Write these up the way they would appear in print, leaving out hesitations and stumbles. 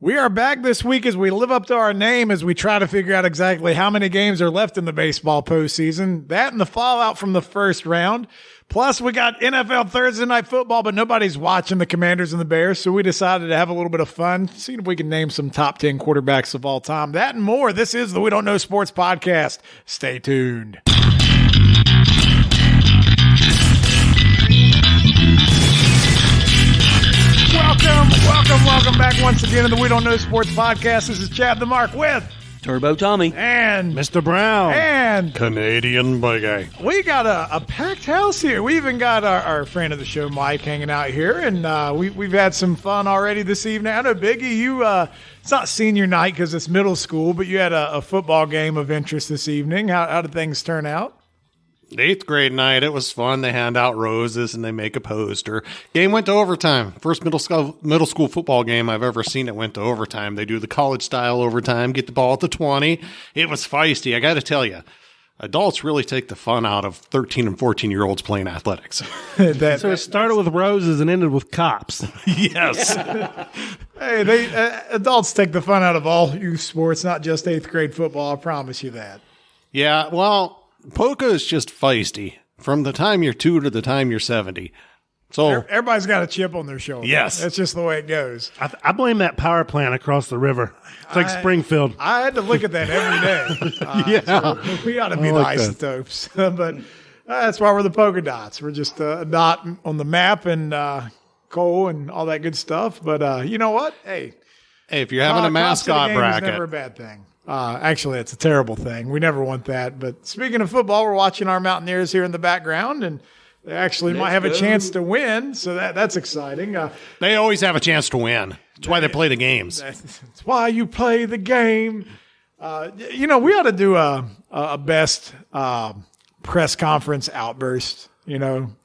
We are back this week as we live up to our name as we try to figure out exactly how many games are left in the baseball postseason. That and the fallout from the first round. Plus, we got NFL Thursday Night Football, but nobody's watching the Commanders and the Bears, so we decided to have a little bit of fun, seeing if we can name some top 10 quarterbacks of all time. That and more. This is the We Don't Know Sports Podcast. Stay tuned. Welcome back once again to the We Don't Know Sports Podcast. This is Chad the Mark with Turbo Tommy and Mr. Brown and Canadian Buggy. We got a packed house here. We even got our friend of the show, Mike, hanging out here, and we've had some fun already this evening. I know, Biggie, you it's not senior night because it's middle school, but you had a football game of interest this evening. How did things turn out? 8th grade night, it was fun. They hand out roses and they make a poster. Game went to overtime. First middle school football game I've ever seen it went to overtime. They do the college style overtime, get the ball at the 20. It was feisty. I got to tell you, adults really take the fun out of 13 and 14-year-olds playing athletics. So it started with roses and ended with cops. Yes. Hey, adults take the fun out of all youth sports, not just 8th grade football. I promise you that. Yeah, well, polka is just feisty from the time you're 2 to the time you're 70. So everybody's got a chip on their shoulder. Yes. That's just the way it goes. I blame that power plant across the river. It's like Springfield. I had to look at that every day. Yeah. So we ought to be the like isotopes. But that's why we're the polka dots. We're just a dot on the map and coal and all that good stuff. But you know what? Hey, if you're having a mascot bracket. It's never a bad thing. Actually, it's a terrible thing. We never want that. But speaking of football, we're watching our Mountaineers here in the background, and they actually might have a chance to win, so that's exciting. They always have a chance to win. That's why they play the games. That's why you play the game. We ought to do a best press conference outburst.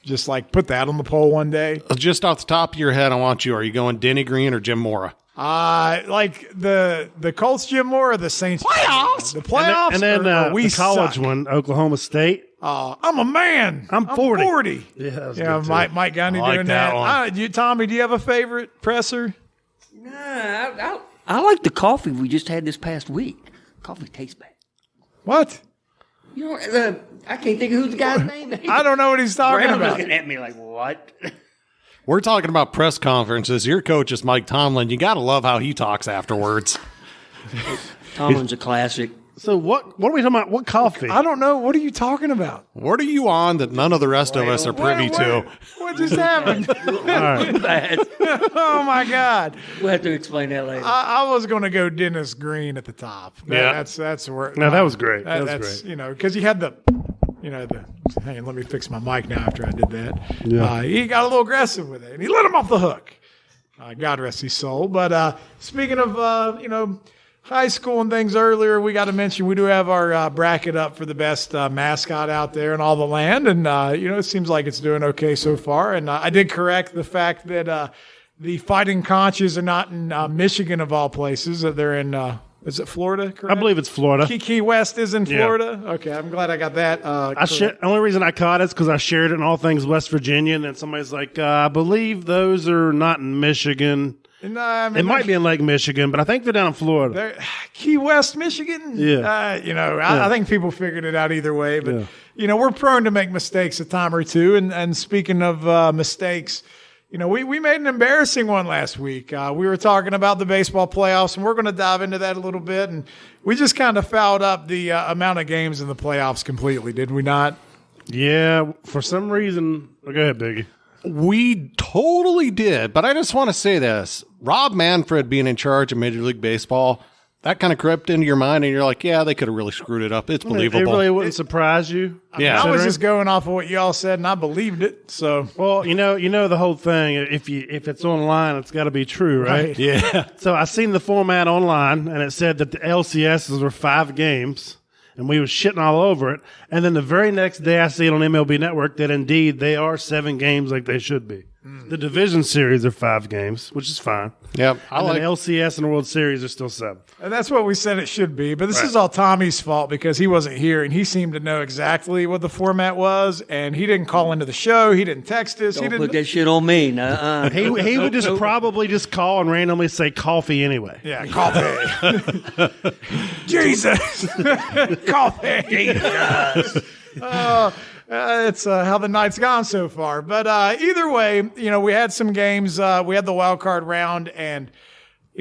Just like put that on the poll one day. Just off the top of your head, are you going Denny Green or Jim Mora? Like the Colts, Jim Mora, or the Saints playoffs. The playoffs, and then we the college suck. one, Oklahoma State. I'm a man. I'm 40. Yeah, Mike Gundy I like doing that that. one. Tommy, do you have a favorite presser? Nah, I like the coffee we just had this past week. Coffee tastes bad. What? I can't think of who's the guy's name. I don't know what he's talking Brown's about. looking at me like, what? We're talking about press conferences. Your coach is Mike Tomlin. You got to love how he talks afterwards. Tomlin's a classic. So what are we talking about? What coffee? I don't know. What are you talking about? What are you on that none of the rest of us are privy to? What just happened? Bad. Oh, my God. We'll have to explain that later. I was going to go Dennis Green at the top. That's where. No, that was great. That's great. Because you had the. Hang on, let me fix my mic now after I did that. Yeah. He got a little aggressive with it, and he let him off the hook. God rest his soul. But speaking of, high school and things earlier, we got to mention we do have our bracket up for the best mascot out there in all the land. And, it seems like it's doing okay so far. And I did correct the fact that the Fighting Conchs are not in Michigan, of all places. They're in is it Florida, correct? I believe it's Florida. Key West is in Florida? Yeah. Okay, I'm glad I got that. The only reason I caught it is because I shared it in all things West Virginia, and then somebody's like, I believe those are not in Michigan. No, it might be in Lake Michigan, but I think they're down in Florida. Key West, Michigan? Yeah. I think people figured it out either way. But, we're prone to make mistakes a time or two. And speaking of mistakes, we made an embarrassing one last week. We were talking about the baseball playoffs, and we're going to dive into that a little bit. And we just kind of fouled up the amount of games in the playoffs completely, did we not? Yeah, for some reason. Go ahead, Biggie. We totally did, but I just want to say this. Rob Manfred being in charge of Major League Baseball, that kind of crept into your mind, and you're like, yeah, they could have really screwed it up. It's believable. It really wouldn't surprise you. Yeah. I was just going off of what y'all said, and I believed it. So, well, you know the whole thing. If it's online, it's got to be true, right? Yeah. So I seen the format online, and it said that the LCSs were 5 games, and we was shitting all over it. And then the very next day, I see it on MLB Network that indeed they are 7 games like they should be. The division series are 5 games, which is fine. Yep. And then LCS and the World Series are still 7. And that's what we said it should be. But this is all Tommy's fault because he wasn't here and he seemed to know exactly what the format was. And he didn't call into the show. He didn't text us. Don't put that shit on me. He would just probably just call and randomly say coffee anyway. Yeah, coffee. Jesus. Coffee. Jesus. It's how the night's gone so far. But either way, we had some games. We had the wild card round, and,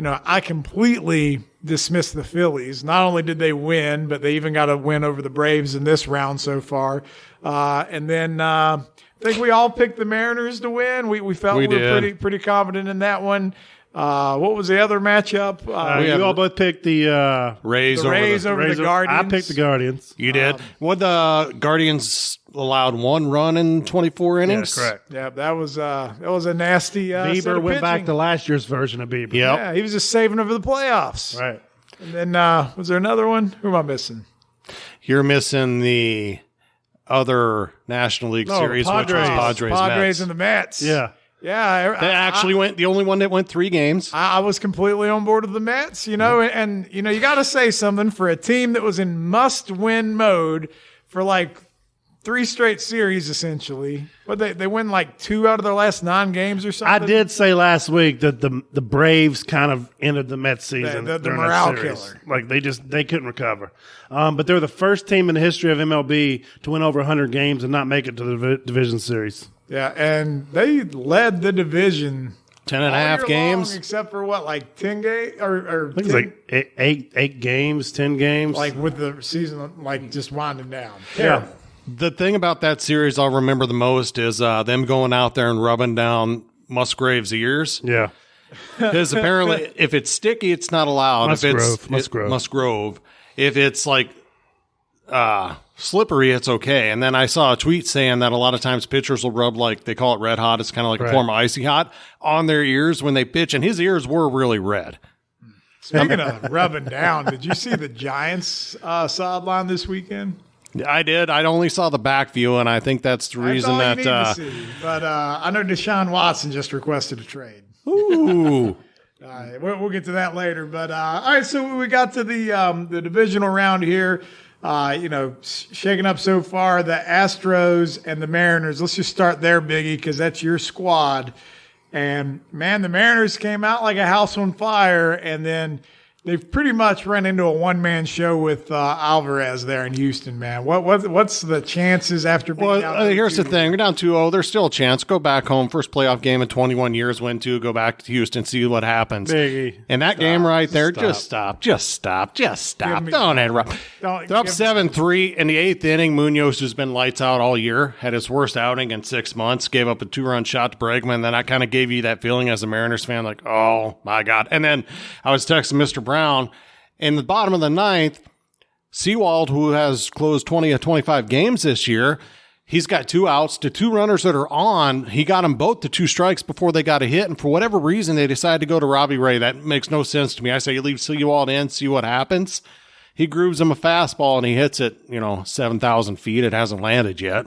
I completely dismissed the Phillies. Not only did they win, but they even got a win over the Braves in this round so far. And then I think we all picked the Mariners to win. We felt we were pretty confident in that one. What was the other matchup? You all both picked the Rays over the Guardians. I picked the Guardians. You did. The Guardians allowed 1 run in 24 innings. Yeah, correct. Yeah, that was a nasty. Bieber went back to last year's version of Bieber. Yep. Yeah, he was just saving it for the playoffs. Right. And then was there another one? Who am I missing? You're missing the other National League Series, Padres. which was Padres Mets. And the Mets. Yeah. Yeah, They actually went the only one that went 3 games. I was completely on board with the Mets, and you got to say something for a team that was in must-win mode for like 3 straight series, essentially. But they win like 2 out of their last 9 games or something. I did say last week that the Braves kind of ended the Mets season. The during morale that series. killer. Like they couldn't recover. But they're the first team in the history of MLB to win over 100 games and not make it to the division series. Yeah, and they led the division 10 and a half games. Except for what, like 10 games? Or I think it's like eight games, 10 games. like with the season like just winding down. yeah. The thing about that series I'll remember the most is them going out there and rubbing down Musgrave's ears. Yeah. Because apparently if it's sticky, it's not allowed. Musgrove. If it's like slippery, it's okay. And then I saw a tweet saying that a lot of times pitchers will rub, like they call it red hot. It's kind of like a form of icy hot on their ears when they pitch. And his ears were really red. Speaking of rubbing down, did you see the Giants sideline this weekend? I did. I only saw the back view, and I think that's the reason That's all that. you need to see. But I know Deshaun Watson just requested a trade. Ooh. All right, we'll get to that later. But all right, so we got to the divisional round here. Shaking up so far, the Astros and the Mariners. Let's just start there, Biggie, because that's your squad. And, man, the Mariners came out like a house on fire, and then they've pretty much run into a one-man show with Alvarez there in Houston, man. What's the chances after being down 2-2? Here's the thing. We're down 2-0. There's still a chance. Go back home. First playoff game in 21 years. Win 2. Go back to Houston. See what happens. Biggie. And that game right there, just stop. Don't interrupt. They're up 7-3 in the 8th inning. Munoz, who's been lights out all year, had his worst outing in 6 months, gave up a 2-run shot to Bregman. Then I kind of gave you that feeling as a Mariners fan, like, oh, my God. And then I was texting Mr. Brown. In the bottom of the 9th, Sewald, who has closed 20 of 25 games this year, he's got 2 outs. The 2 runners that are on, he got them both to 2 strikes before they got a hit. And for whatever reason, they decided to go to Robbie Ray. That makes no sense to me. I say you leave Sewald in, see what happens. He grooves him a fastball, and he hits it, 7,000 feet. It hasn't landed yet.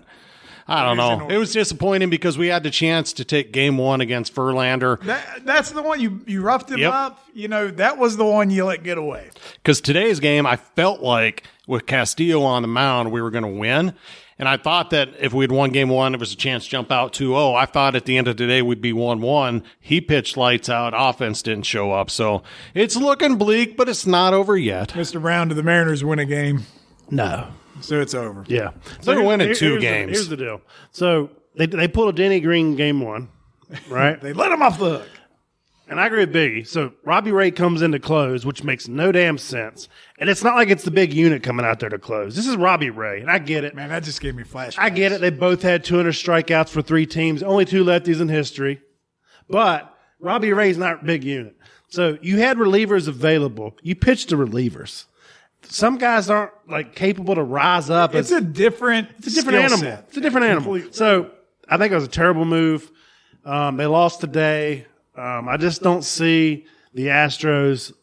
I don't know. It was disappointing because we had the chance to take game 1 against Verlander. That's the one you roughed him up. That was the one you let get away. Because today's game, I felt like with Castillo on the mound, we were going to win. And I thought that if we'd won game 1, there was a chance to jump out 2-0. I thought at the end of the day we'd be 1-1. He pitched lights out. Offense didn't show up. So it's looking bleak, but it's not over yet. Mr. Brown, do the Mariners win a game? No. So it's over. Yeah. They're winning 2 games. Here's the deal. So they pulled a Denny Green game 1, right? They let him off the hook. And I agree with Biggie. So Robbie Ray comes in to close, which makes no damn sense. And it's not like it's the big unit coming out there to close. This is Robbie Ray, and I get it. Man, that just gave me flashbacks. I get it. They both had 200 strikeouts for 3 teams, only 2 lefties in history. But Robbie Ray's not a big unit. So you had relievers available. You pitched to relievers. Some guys aren't capable to rise up. It's a different animal. set. It's a different animal. So I think it was a terrible move. They lost today. I just don't see the Astros.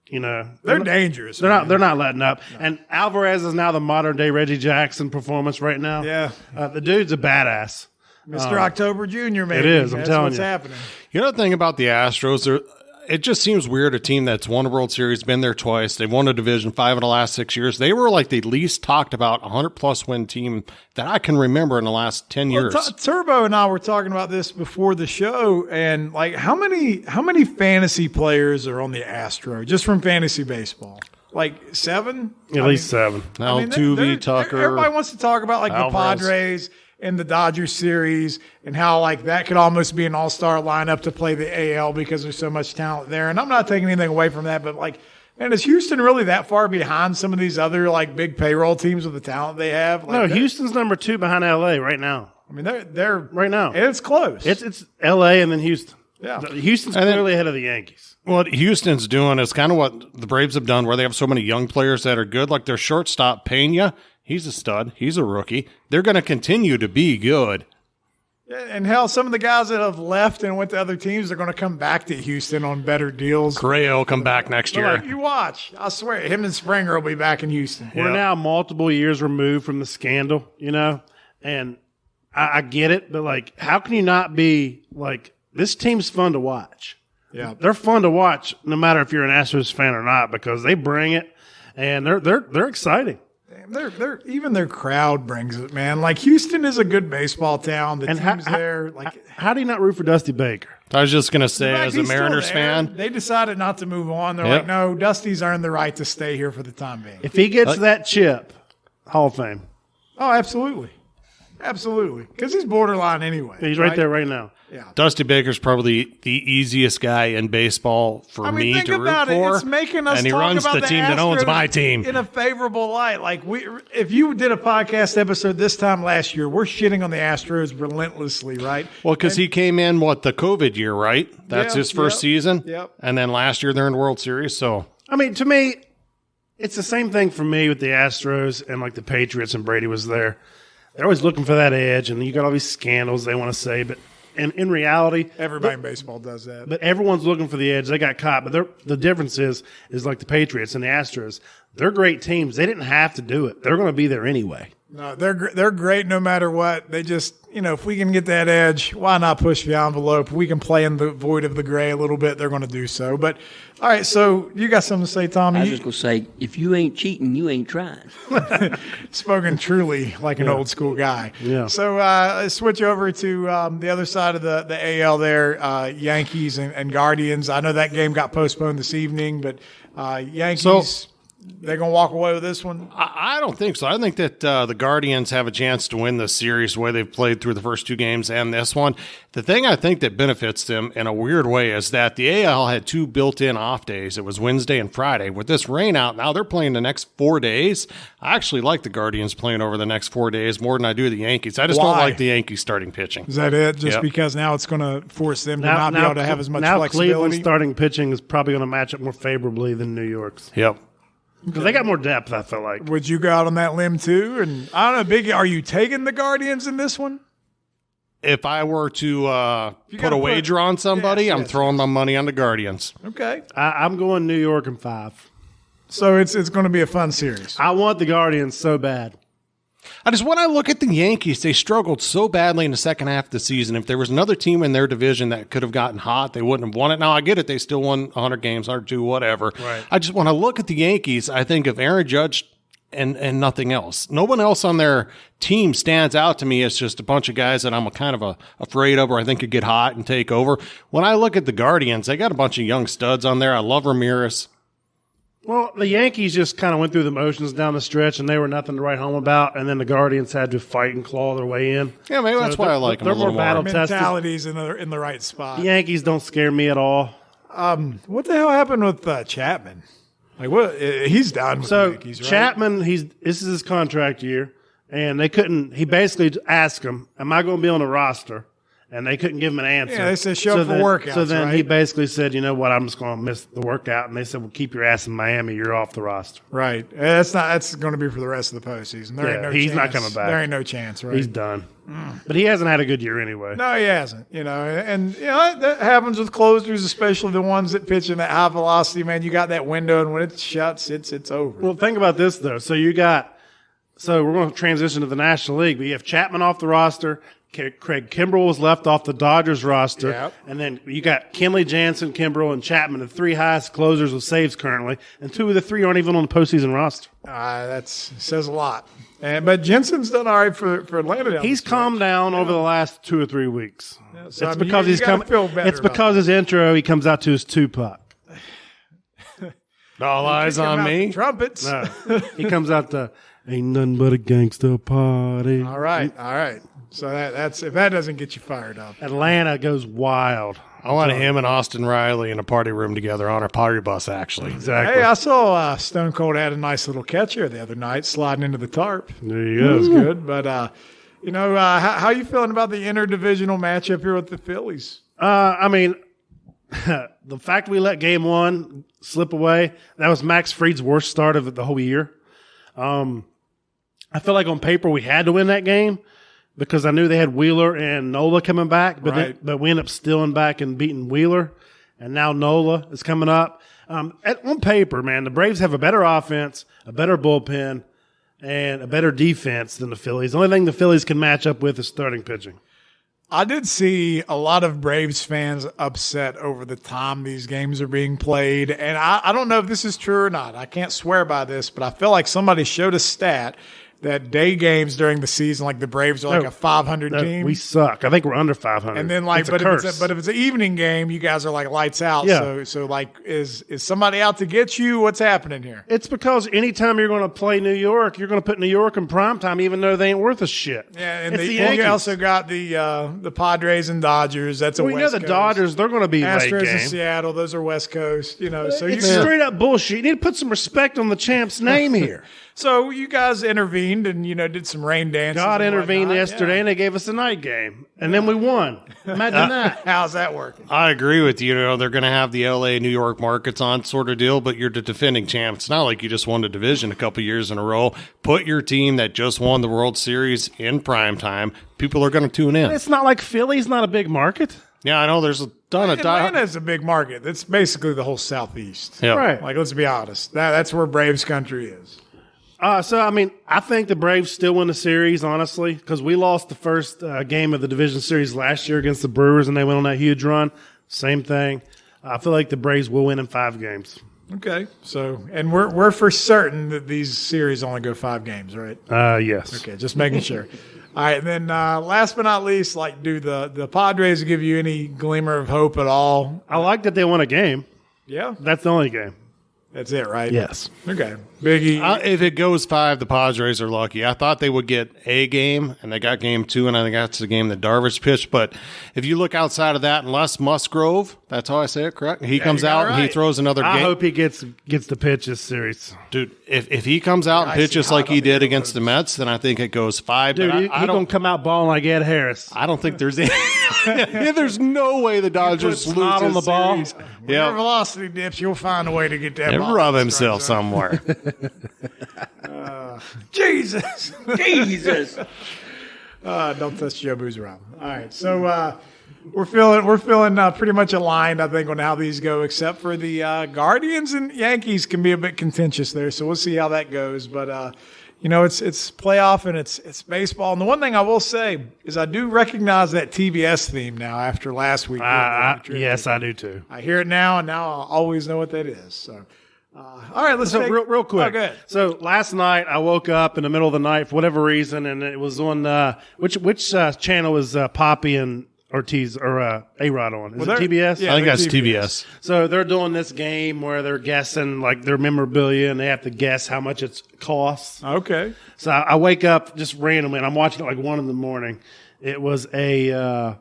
They're dangerous. They're not letting up. No. And Alvarez is now the modern day Reggie Jackson performance right now. Yeah, the dude's a badass. Mr. October Jr., maybe. It is, I'm That's telling what's you. happening. You know the thing about the Astros, it just seems weird. A team that's won a World Series, been there twice, they've won a Division 5 in the last 6 years. They were like the least talked about 100-plus win team that I can remember in the last 10 years. Turbo and I were talking about this before the show, and like how many fantasy players are on the Astro just from fantasy baseball? Like 7? At least 7. Altuve, Tucker. Everybody wants to talk about like Alvarez. the Padres and the Dodgers series and how like that could almost be an all-star lineup to play the AL because there's so much talent there. And I'm not taking anything away from that, but like, man, is Houston really that far behind some of these other like big payroll teams with the talent they have? Like, No, Houston's number 2 behind LA right now. I mean, they're Right now. It's close. It's LA and then Houston. Yeah. Houston's clearly ahead of the Yankees. What Houston's doing is kind of what the Braves have done, where they have so many young players that are good. Like their shortstop, Pena, he's a stud. He's a rookie. They're going to continue to be good. And hell, some of the guys that have left and went to other teams are going to come back to Houston on better deals. Correa will come back next year. Like, you watch. I swear, him and Springer will be back in Houston. We're now multiple years removed from the scandal, and I get it, but like, how can you not be like, this team's fun to watch? Yeah. They're fun to watch no matter if you're an Astros fan or not because they bring it and they're exciting. They're even their crowd brings it, man. Like Houston is a good baseball town. The And teams there, like how do you not root for Dusty Baker? I was just going to say, in fact, as a he's still Mariners there. fan, They decided not to move on. They're Yep. like, no, Dusty's earned the right to stay here for the time being. If he gets that chip, Hall of Fame. Oh, absolutely. Absolutely. Because he's borderline anyway. He's right there right now. Yeah. Dusty Baker's probably the easiest guy in baseball for me think to root about for. it. It's making us and he talk runs about the team that owns Astros my team. in a favorable light. Like if you did a podcast episode this time last year, we're shitting on the Astros relentlessly, right? Well, because he came in, the COVID year, right? That's Yeah, his first yep, season. yep. And then last year they're in the World Series. So I mean, to me, it's the same thing for me with the Astros and like the Patriots and Brady was there. They're always looking for that edge, and you got all these scandals they want to say, but and in reality, Everybody in baseball does that. but everyone's looking for the edge. They got caught, but the difference is like the Patriots and the Astros. They're great teams. They didn't have to do it. They're going to be there anyway. No, they're great no matter what. They just, if we can get that edge, why not push the envelope? We can play in the void of the gray a little bit. They're going to do so. But, all right, so you got something to say, Tommy? I was just going to say, if you ain't cheating, you ain't trying. Spoken truly like an old school guy. Yeah. So let's switch over to the other side of the AL there, Yankees and Guardians. I know that game got postponed this evening, but Yankees, they're going to walk away with this one? I don't think so. I think that the Guardians have a chance to win this series the way they've played through the first 2 games and this one. The thing I think that benefits them in a weird way is that the AL had 2 built-in off days. It was Wednesday and Friday. With this rain out, now they're playing the next 4 days. I actually like the Guardians playing over the next 4 days more than I do the Yankees. I just don't Why? like the Yankees starting pitching. Is that it? Just Yep. because now it's going to force them to not be able to have as much flexibility? Cleveland's starting pitching is probably going to match up more favorably than New York's. Yep. Because they got more depth, I feel like. Would you go out on that limb too? And I don't know, Biggie, are you taking the Guardians in this one? If I were to put gotta a wager on somebody, Yes, I'm yes, throwing my money on the Guardians. Okay. I'm going New York in 5. So it's going to be a fun series. I want the Guardians so bad. When I look at the Yankees, they struggled so badly in the second half of the season. If there was another team in their division that could have gotten hot, they wouldn't have won it. Now, I get it. They still won 100 games, 102, whatever. Right. When I look at the Yankees, I think of Aaron Judge and nothing else. No one else on their team stands out to me as just a bunch of guys that I'm kind of afraid of or I think could get hot and take over. When I look at the Guardians, they got a bunch of young studs on there. I love Ramirez. Well, the Yankees just kind of went through the motions down the stretch, and they were nothing to write home about. And then the Guardians had to fight and claw their way in. Yeah, maybe that's why I like them a little more. battle-tested. Mentality's in the right spot. The Yankees don't scare me at all. What the hell happened with Chapman? Like what? He's done with the So Yankees, right? Chapman, this is his contract year, and they couldn't. He basically asked him, "Am I going to be on the roster?" And they couldn't give him an answer. Yeah, they said show up for workouts, So then he right? basically said, "You know what? I'm just going to miss the workout." And they said, "Well, keep your ass in Miami. You're off the roster." Right. That's going to be for the rest of the postseason. There ain't no he's chance. not coming back. There ain't no chance, right? He's done. But he hasn't had a good year anyway. No, he hasn't. And that happens with closers, especially the ones that pitch in that high velocity. Man, you got that window, and when it shuts, it's over. Well, think about this though. So we're going to transition to the National League, but you have Chapman off the roster, Craig Kimbrell was left off the Dodgers roster. Yep. And then you got Kenley Jansen, Kimbrell, and Chapman, the 3 highest closers with saves currently. And 2 of the 3 aren't even on the postseason roster. That says a lot. But Jensen's done all right for Atlanta. Down He's the calmed down over the last 2 or 3 weeks. so, I It's mean, because you he's gotta come. feel better It's about because his intro, he comes out to his Tupac. All eyes Come on out me. the trumpets. No, he comes out to "Ain't nothing but a gangster party." All right. So that's if that doesn't get you fired up. Atlanta goes wild. I want him and Austin Riley in a party room together on our party bus, actually. Exactly. Hey, I saw Stone Cold had a nice little catch here the other night, sliding into the tarp. There you That go. was good. But how you feeling about the interdivisional matchup here with the Phillies? I mean, the fact we let game 1 slip away, that was Max Fried's worst start of the whole year. I feel like on paper we had to win that game because I knew they had Wheeler and Nola coming back, but we ended up stealing back and beating Wheeler, and now Nola is coming up. On paper, man, the Braves have a better offense, a better bullpen, and a better defense than the Phillies. The only thing the Phillies can match up with is starting pitching. I did see a lot of Braves fans upset over the time these games are being played. And I don't know if this is true or not. I can't swear by this, but I feel like somebody showed a stat that day games during the season, like the Braves are like a 500 team. We suck. I think we're under 500. And then like, It's a but curse. if it's an evening game, you guys are like lights out. Yeah. So like, is somebody out to get you? What's happening here? It's because anytime you're going to play New York, you're going to put New York in primetime, even though they ain't worth a shit. Yeah, and it's the you Yankees. also got the Padres and Dodgers. That's a We know West the Coast. Dodgers, they're going to be late Astros and game. Seattle. Those are West Coast. So you It's straight up bullshit. You need to put some respect on the champ's name here. So you guys intervened and did some rain dances. God and intervened whatnot. yesterday, Yeah. and they gave us a night game, and then we won. Imagine that. How's that working? I agree with you. They're going to have the LA, New York markets on sort of deal, but you're the defending champ. It's not like you just won the division a couple years in a row. Put your team that just won the World Series in prime time. People are going to tune in. It's not like Philly's not a big market. Yeah, I know there's a ton of Atlanta is a big market. It's basically the whole Southeast. Yeah. Right. Like, let's be honest. That's where Braves country is. So, I mean, I think the Braves still win the series, honestly, because we lost the first game of the division series last year against the Brewers, and they went on that huge run. Same thing. I feel like the Braves will win in 5 games. Okay. So, and we're for certain that these series only go 5 games, right? Yes. Okay, just making sure. All right, and then last but not least, like, do the Padres give you any glimmer of hope at all? I like that they won a game. Yeah, That's the only game. that's it, right? Yes. Okay, Biggie. If it goes 5, the Padres are lucky. I thought they would get a game, and they got game 2, and I think that's the game that Darvish pitched. But if you look outside of that, unless Musgrove, that's how I say it, correct? He comes you got out it and he right. throws another I game. hope he gets to pitch this series. Dude, if he comes out and I see pitches hot like on he the did against Phillies. the Mets, then I think it goes 5. Dude, but he's I going don't. to come out balling like Ed Harris. I don't think there's any. There's no way the Dodgers put lose snot on this the ball. series. When your Yeah, velocity dips, you'll find a way to get that and ball. rub in the himself strike zone. somewhere. Jesus. Jesus. Don't touch Joe Boozer around. All right, so we're feeling pretty much aligned, I think, on how these go, except for the Guardians and Yankees can be a bit contentious there. So we'll see how that goes. But it's playoff and it's baseball. And the one thing I will say is I do recognize that TBS theme now after last week. Yes, I do too. I hear it now, and now I'll always know what that is. So, all right, let's So take, real quick. Oh, go ahead. So last night I woke up in the middle of the night for whatever reason, and it was on which channel was Poppy and Ortiz or A-Rod on? Is it they're- TBS? yeah. I think they're that's TBS. TBS. So they're doing this game where they're guessing like their memorabilia, and they have to guess how much it costs. Okay. So I wake up just randomly, and I'm watching it like 1 in the morning. It was a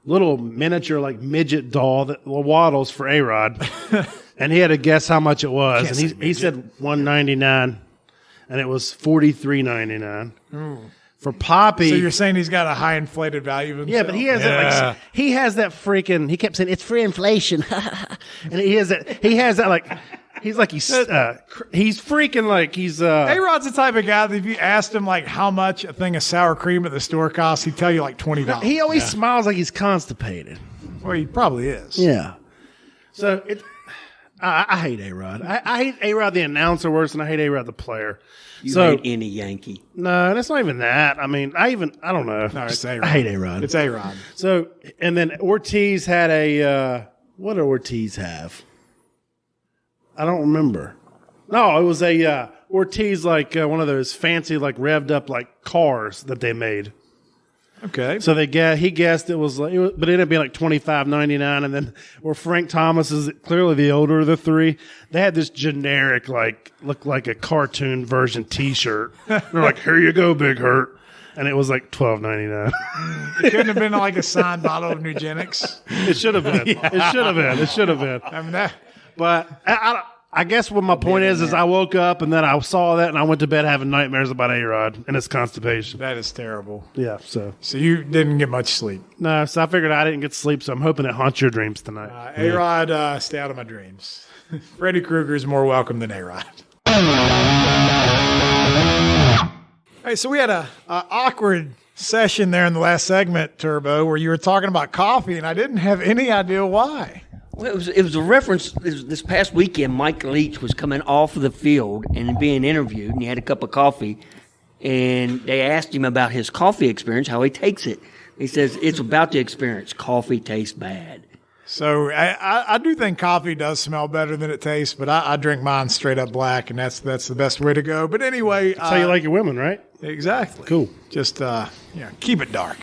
little miniature like midget doll that waddles for A-Rod, and he had to guess how much it was, and he said $199, and it was $43.99 for Poppy. So you're saying he's got a high inflated value of himself? Yeah, but he has that like he has that freaking. He kept saying it's free inflation, and he has that like he's freaking like he's A-Rod's the type of guy that if you asked him like how much a thing of sour cream at the store costs, he'd tell you like $20. he always smiles like he's constipated. Well, he probably is. Yeah. So I hate A-Rod. I hate A-Rod the announcer worse than I hate A-Rod the player. You hate any Yankee. No, that's not even that. I mean, I don't know. No, it's A-Rod. I hate A-Rod. It's A-Rod. So, and then Ortiz had a, what did Ortiz have? I don't remember. No, it was a Ortiz, like one of those fancy, like revved up like cars that they made. Okay. So he guessed it was like, but it ended up being like $25.99. And then where Frank Thomas is clearly the older of the three, they had this generic, like, looked like a cartoon version T-shirt. They're like, here you go, Big Hurt. And it was like $12.99. It couldn't have been like a signed bottle of Nugenics. It should have been. Yeah. It should have been. It should have been. I mean, But I guess what my point is I woke up and then I saw that and I went to bed having nightmares about A-Rod and his constipation. that is terrible. Yeah, so. So you didn't get much sleep. No, so I figured I didn't get sleep, so I'm hoping it haunts your dreams tonight. A-Rod, stay out of my dreams. Freddy Krueger is more welcome than A-Rod. All right, so we had a awkward session there in the last segment, Turbo, where you were talking about coffee, and I didn't have any idea why. Well, it was a reference. This past weekend, Mike Leach was coming off of the field and being interviewed, and he had a cup of coffee, and they asked him about his coffee experience, how he takes it. He says, it's about the experience. Coffee tastes bad. So I do think coffee does smell better than it tastes, but I drink mine straight up black, and that's the best way to go. But anyway, That's how you like your women, right? Exactly. Cool. Just keep it dark.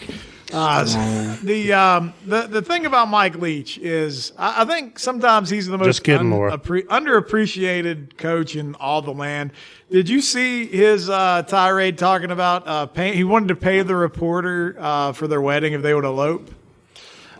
The thing about Mike Leach is I think sometimes he's the most Just kidding, Laura. underappreciated coach in all the land. Did you see his tirade talking about he wanted to pay the reporter for their wedding if they would elope?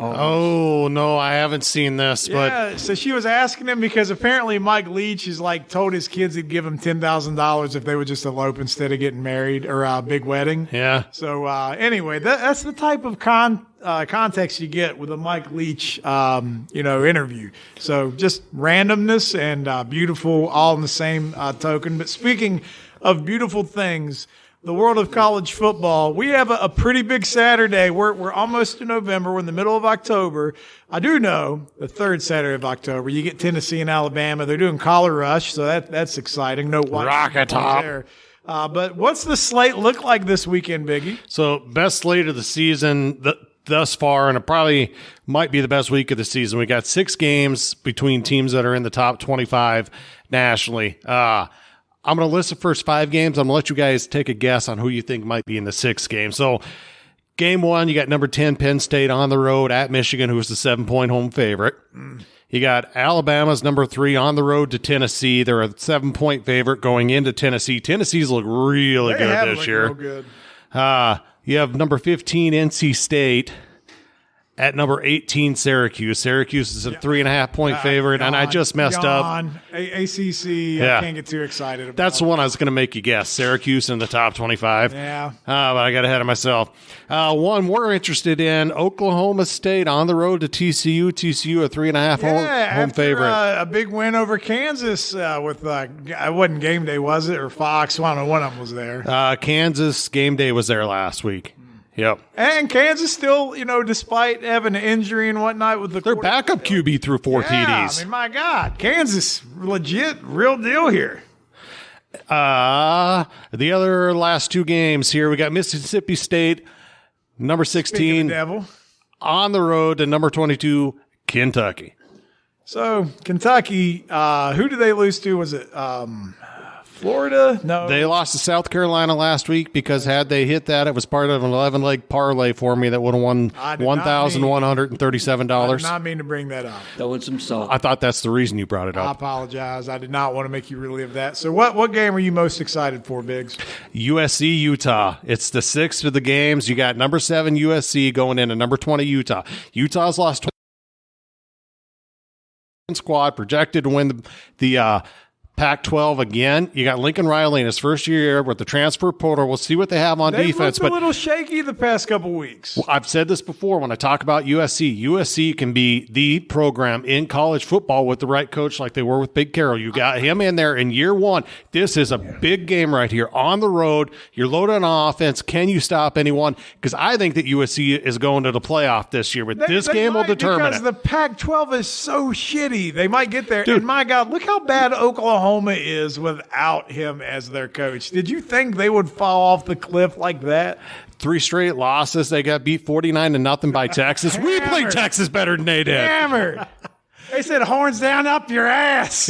Oh, no, I haven't seen this, but Yeah, so she was asking him because apparently Mike Leach is like told his kids he'd give them $10,000 if they would just elope instead of getting married or a big wedding. yeah. So anyway, that's the type of context you get with a Mike Leach, interview. So just randomness and beautiful, all in the same token. But speaking of beautiful things, the world of college football, we have a pretty big Saturday. We're almost to November. We're in the middle of October. I do know the third Saturday of October, you get Tennessee and Alabama. They're doing Collar Rush, so that's exciting. No Rocket Top. there. But what's the slate look like this weekend, Biggie? So best slate of the season thus far, and it probably might be the best week of the season. We got 6 games between teams that are in the top 25 nationally. I'm going to list the first 5 games. I'm going to let you guys take a guess on who you think might be in the 6th game. So game 1, you got number 10 Penn State on the road at Michigan, who's the 7-point home favorite. You got Alabama's number 3 on the road to Tennessee. They're a 7-point favorite going into Tennessee. Tennessee's look really good this year. Real good. You have number 15 NC State at number 18 Syracuse. Syracuse is a 3.5-point favorite, and I just messed up. ACC, Yeah. I can't get too excited about. That's the one I was going to make you guess. Syracuse in the top 25. Yeah. But I got ahead of myself. One we're interested in, Oklahoma State on the road to TCU. TCU a 3.5 home after, favorite. A big win over Kansas with it wasn't game day, was it, or Fox? Well, I don't know, one of them was there. Kansas game day was there last week. Yep. And Kansas still, despite having an injury and whatnot with Their backup QB threw 4 TDs. I mean, my God, Kansas, legit, real deal here. The other last 2 games here, we got Mississippi State, number 16, Devil. on the road to number 22, Kentucky. So Kentucky, who did they lose to? Was it Florida? No. They lost to South Carolina last week because had they hit that, it was part of an 11-leg parlay for me that would have won $1,137. I did not mean to bring that up. Throwing some salt. I thought that's the reason you brought it I up. apologize. I did not want to make you relive that. So what game are you most excited for, Biggs? USC, Utah. It's the 6th of the games. You got number 7 USC going into number 20 Utah. Utah's lost squad, projected to win the Pac-12 again. You got Lincoln Riley in his first year with the transfer portal. We'll see what they have on defense. But a little shaky the past couple weeks. Well, I've said this before when I talk about USC. USC can be the program in college football with the right coach like they were with Big Carroll. You got him in there in year one. This is a big game right here on the road. You're loaded on offense. Can you stop anyone? Because I think that USC is going to the playoff this year, but this game will determine because it. The Pac-12 is so shitty. They might get there. Dude. And my God, look how bad Oklahoma is without him as their coach. Did you think they would fall off the cliff like that? 3 straight losses. They got beat 49-0 by Texas. We played Texas better than they did. Hammered. They said horns down up your ass.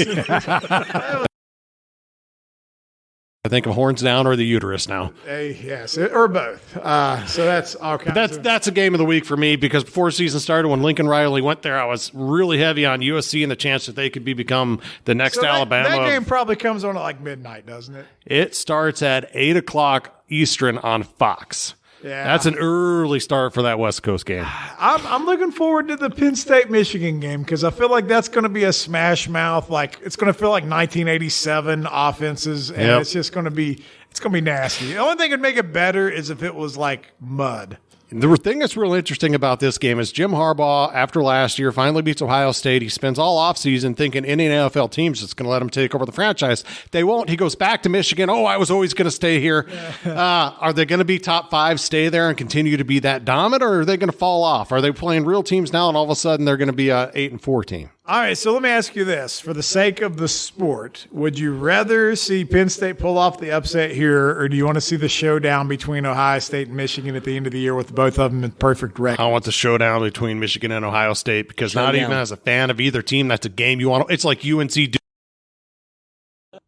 I think of horns down or the uterus now. Yes, or both. So that's all kinds That's a game of the week for me because before the season started, when Lincoln Riley went there, I was really heavy on USC and the chance that they could become the next Alabama. That game probably comes on at like midnight, doesn't it? It starts at 8 o'clock Eastern on Fox. Yeah. That's an early start for that West Coast game. I'm looking forward to the Penn State-Michigan game because I feel like that's going to be a smash mouth. Like it's going to feel like 1987 offenses, and it's just going to be nasty. The only thing that would make it better is if it was like mud. The thing that's real interesting about this game is Jim Harbaugh, after last year, finally beats Ohio State. He spends all offseason thinking any NFL team's just going to let him take over the franchise. They won't. He goes back to Michigan. Oh, I was always going to stay here. Are they going to be top 5, stay there, and continue to be that dominant, or are they going to fall off? Are they playing real teams now, and all of a sudden they're going to be a 8-4 team? All right, so let me ask you this. For the sake of the sport, would you rather see Penn State pull off the upset here, or do you want to see the showdown between Ohio State and Michigan at the end of the year with both of them in perfect record? I want the showdown between Michigan and Ohio State because not even as a fan of either team, that's a game you want. It's like UNC. Are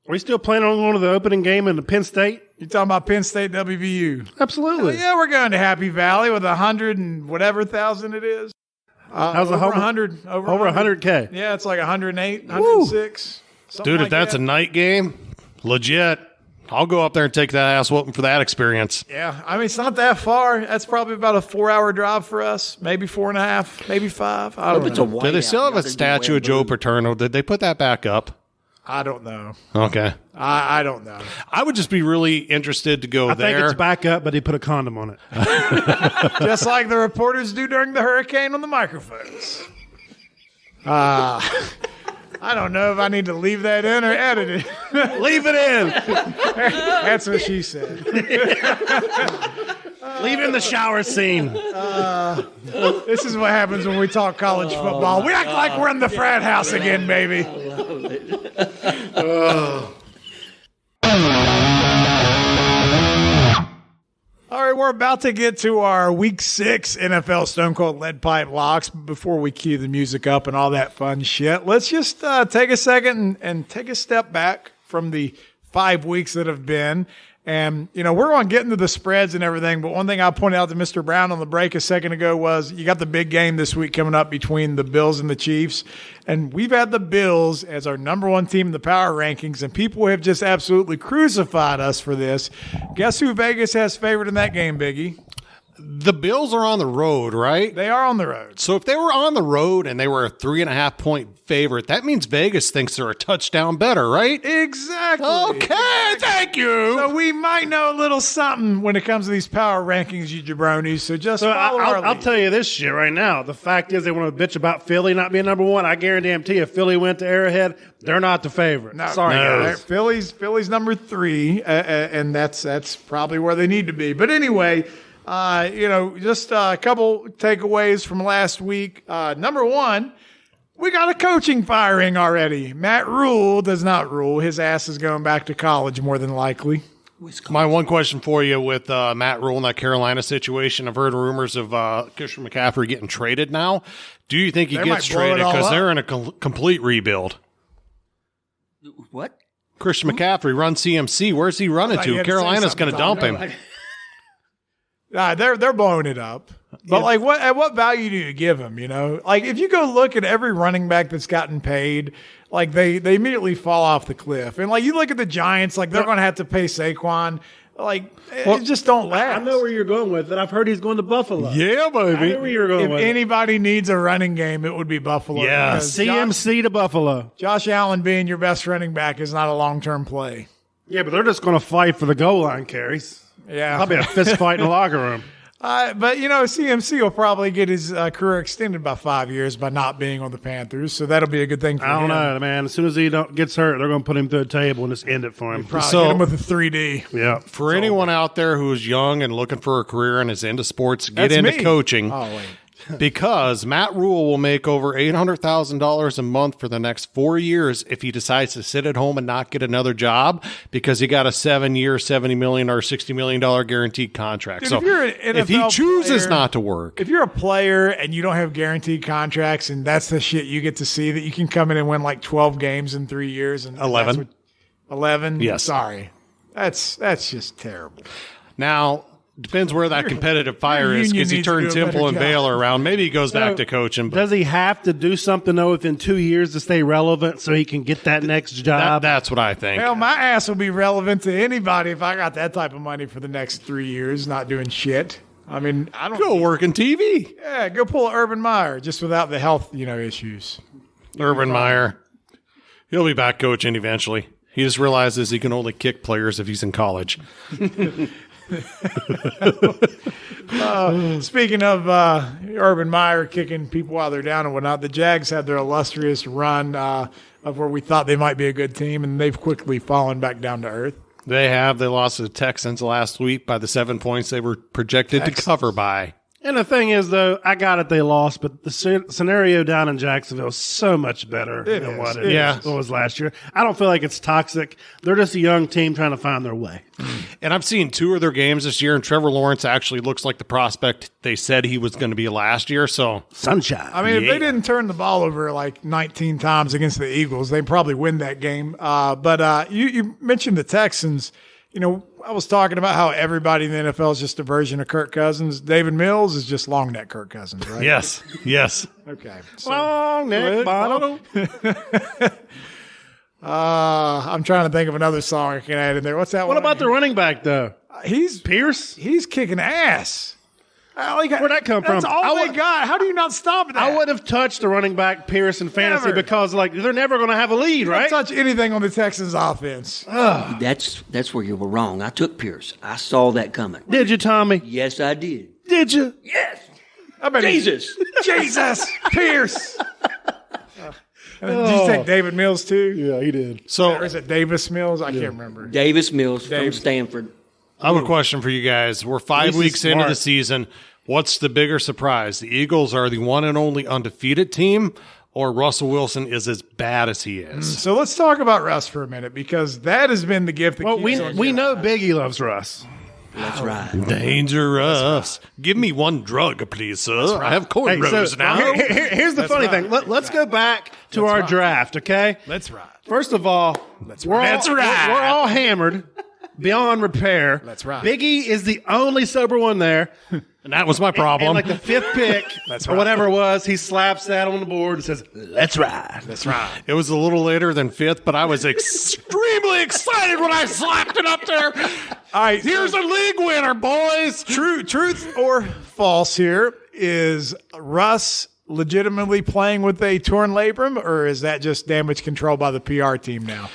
we still planning on going to the opening game in the Penn State? You talking about Penn State WVU? Absolutely. Yeah, we're going to Happy Valley with 100 and whatever thousand it is. How's over the 100? Over 100K. Yeah, it's like 108, 106. Dude, if that's a night game, legit. I'll go up there and take that ass whooping for that experience. Yeah, I mean, it's not that far. That's probably about a 4-hour drive for us. Maybe 4.5, maybe 5. I don't know. Do they still have a statue of Joe Paterno? Did they put that back up? I don't know. Okay. I don't know. I would just be really interested to go there. I think it's back up, but he put a condom on it. Just like the reporters do during the hurricane on the microphones. I don't know if I need to leave that in or edit it. Leave it in. That's what she said. Leave in the shower scene. This is what happens when we talk college football. We act like we're in the frat house again, baby. All right, we're about to get to our Week 6 NFL Stone Cold Lead Pipe locks. Before we cue the music up and all that fun shit, let's just take a second and take a step back from the 5 weeks that have been. And, you know, we're on getting to the spreads and everything, but one thing I pointed out to Mr. Brown on the break a second ago was you got the big game this week coming up between the Bills and the Chiefs. And we've had the Bills as our number 1 team in the power rankings, and people have just absolutely crucified us for this. Guess who Vegas has favored in that game, Biggie? The Bills are on the road, right? They are on the road. So if they were on the road and they were a 3.5 point favorite, that means Vegas thinks they're a touchdown better, right? Exactly. Okay, thank you. So we might know a little something when it comes to these power rankings, you jabronis. So just follow our I'll lead. tell you this shit right now. The fact is they want to bitch about Philly not being number 1. I guarantee you if Philly went to Arrowhead, they're not the favorite. No, Sorry, guys. Philly's number 3, and that's probably where they need to be. But anyway, just a couple takeaways from last week. Number 1, we got a coaching firing already. Matt Rule does not rule. His ass is going back to college more than likely. My one question for you with Matt Rule in that Carolina situation, I've heard rumors of Christian McCaffrey getting traded now. Do you think he gets traded because they're in a complete rebuild? What? Christian McCaffrey runs CMC. Where's he running to? Carolina's going to dump him. They're blowing it up. But at what value do you give him? You know, like if you go look at every running back that's gotten paid, like they immediately fall off the cliff. And like you look at the Giants, like they're going to have to pay Saquon. Like, it just don't last. I know where you're going with it. I've heard he's going to Buffalo. Yeah, I baby. know where you're going If with it. anybody needs a running game, it would be Buffalo. Yeah. Because CMC to Buffalo. Josh Allen being your best running back is not a long-term play. Yeah, but they're just going to fight for the goal line carries. Yeah. Probably a fist fight in the locker room. But, CMC will probably get his career extended by 5 years by not being on the Panthers, so that'll be a good thing for him. I don't know, man. As soon as he gets hurt, they're going to put him through a table and just end it for him. Probably So- hit him with a 3D. Yeah. For anyone out there who's young and looking for a career and is into sports, get That's into me. coaching. Oh, wait. Because Matt Rule will make over $800,000 a month for the next 4 years if he decides to sit at home and not get another job because he got a 7-year, $70 million or $60 million guaranteed contract. Dude, so if you're an if he NFL chooses player- not to work, If you're a player and you don't have guaranteed contracts and that's the shit you get to see, that you can come in and win like 12 games in 3 years. And 11. that's 11? Yes. Sorry. That's just terrible. now depends where that competitive fire is union because he needs to turned do a Temple better and job. Baylor around. Maybe he goes back So, to coaching. But Does he have to do something, though, within 2 years to stay relevant so he can get that next job? that's what I think. Hell, my ass will be relevant to anybody if I got that type of money for the next 3 years not doing shit. I mean, I don't Go work in TV. Yeah, go pull Urban Meyer just without the health, issues. Urban Meyer. He'll be back coaching eventually. He just realizes he can only kick players if he's in college. Speaking of Urban Meyer kicking people while they're down and whatnot, the Jags had their illustrious run of where we thought they might be a good team, and they've quickly fallen back down to earth. They lost to the Texans last week by the 7 points they were projected to cover by. And the thing is, though, I got it, they lost, but the scenario down in Jacksonville is so much better than what it was last year. I don't feel like it's toxic. They're just a young team trying to find their way. And I've seen 2 of their games this year, and Trevor Lawrence actually looks like the prospect they said he was going to be last year. So Sunshine. I mean, if they didn't turn the ball over like 19 times against the Eagles, they'd probably win that game. But you mentioned the Texans. I was talking about how everybody in the NFL is just a version of Kirk Cousins. David Mills is just long neck Kirk Cousins, right? yes. Okay. So, Long neck bottom. I'm trying to think of another song I can add in there. What's that one? What about the running back, though? He's Pierce? He's kicking ass. Where'd that come That's from? all they got. How do you not stop that? I would have touched the running back Pierce in fantasy Never. because, they're never going to have a lead, Don't right? touch anything on the Texans offense. That's where you were wrong. I took Pierce. I saw that coming. Did you, Tommy? Yes, I did. Did you? Yes. I bet Jesus. Jesus Pierce. Did you take David Mills too? Yeah, he did. Or So is it Davis Mills? I can't remember. Davis Mills Dave. from Stanford. I have a question for you guys. We're 5 This is weeks into smart. the season. What's the bigger surprise? The Eagles are the one and only undefeated team, or Russell Wilson is as bad as he is? So let's talk about Russ for a minute because that has been the gift that Well, keeps on we giving. know Biggie loves Russ. That's right. Dangerous. Give me one drug, please, sir. I have Hey, cornrows so now. here's the funny thing. Let's go back to our draft, okay? Let's ride. First of all, we're all hammered beyond repair. That's right. Biggie is the only sober one there. And that was my problem. And like the fifth pick That's or right. whatever it was, he slaps that on the board and says, "Let's ride." That's right. It was a little later than fifth, but I was extremely excited when I slapped it up there. All right. Here's a league winner, boys. Truth or false here is Russ legitimately playing with a torn labrum, or is that just damage control by the PR team now?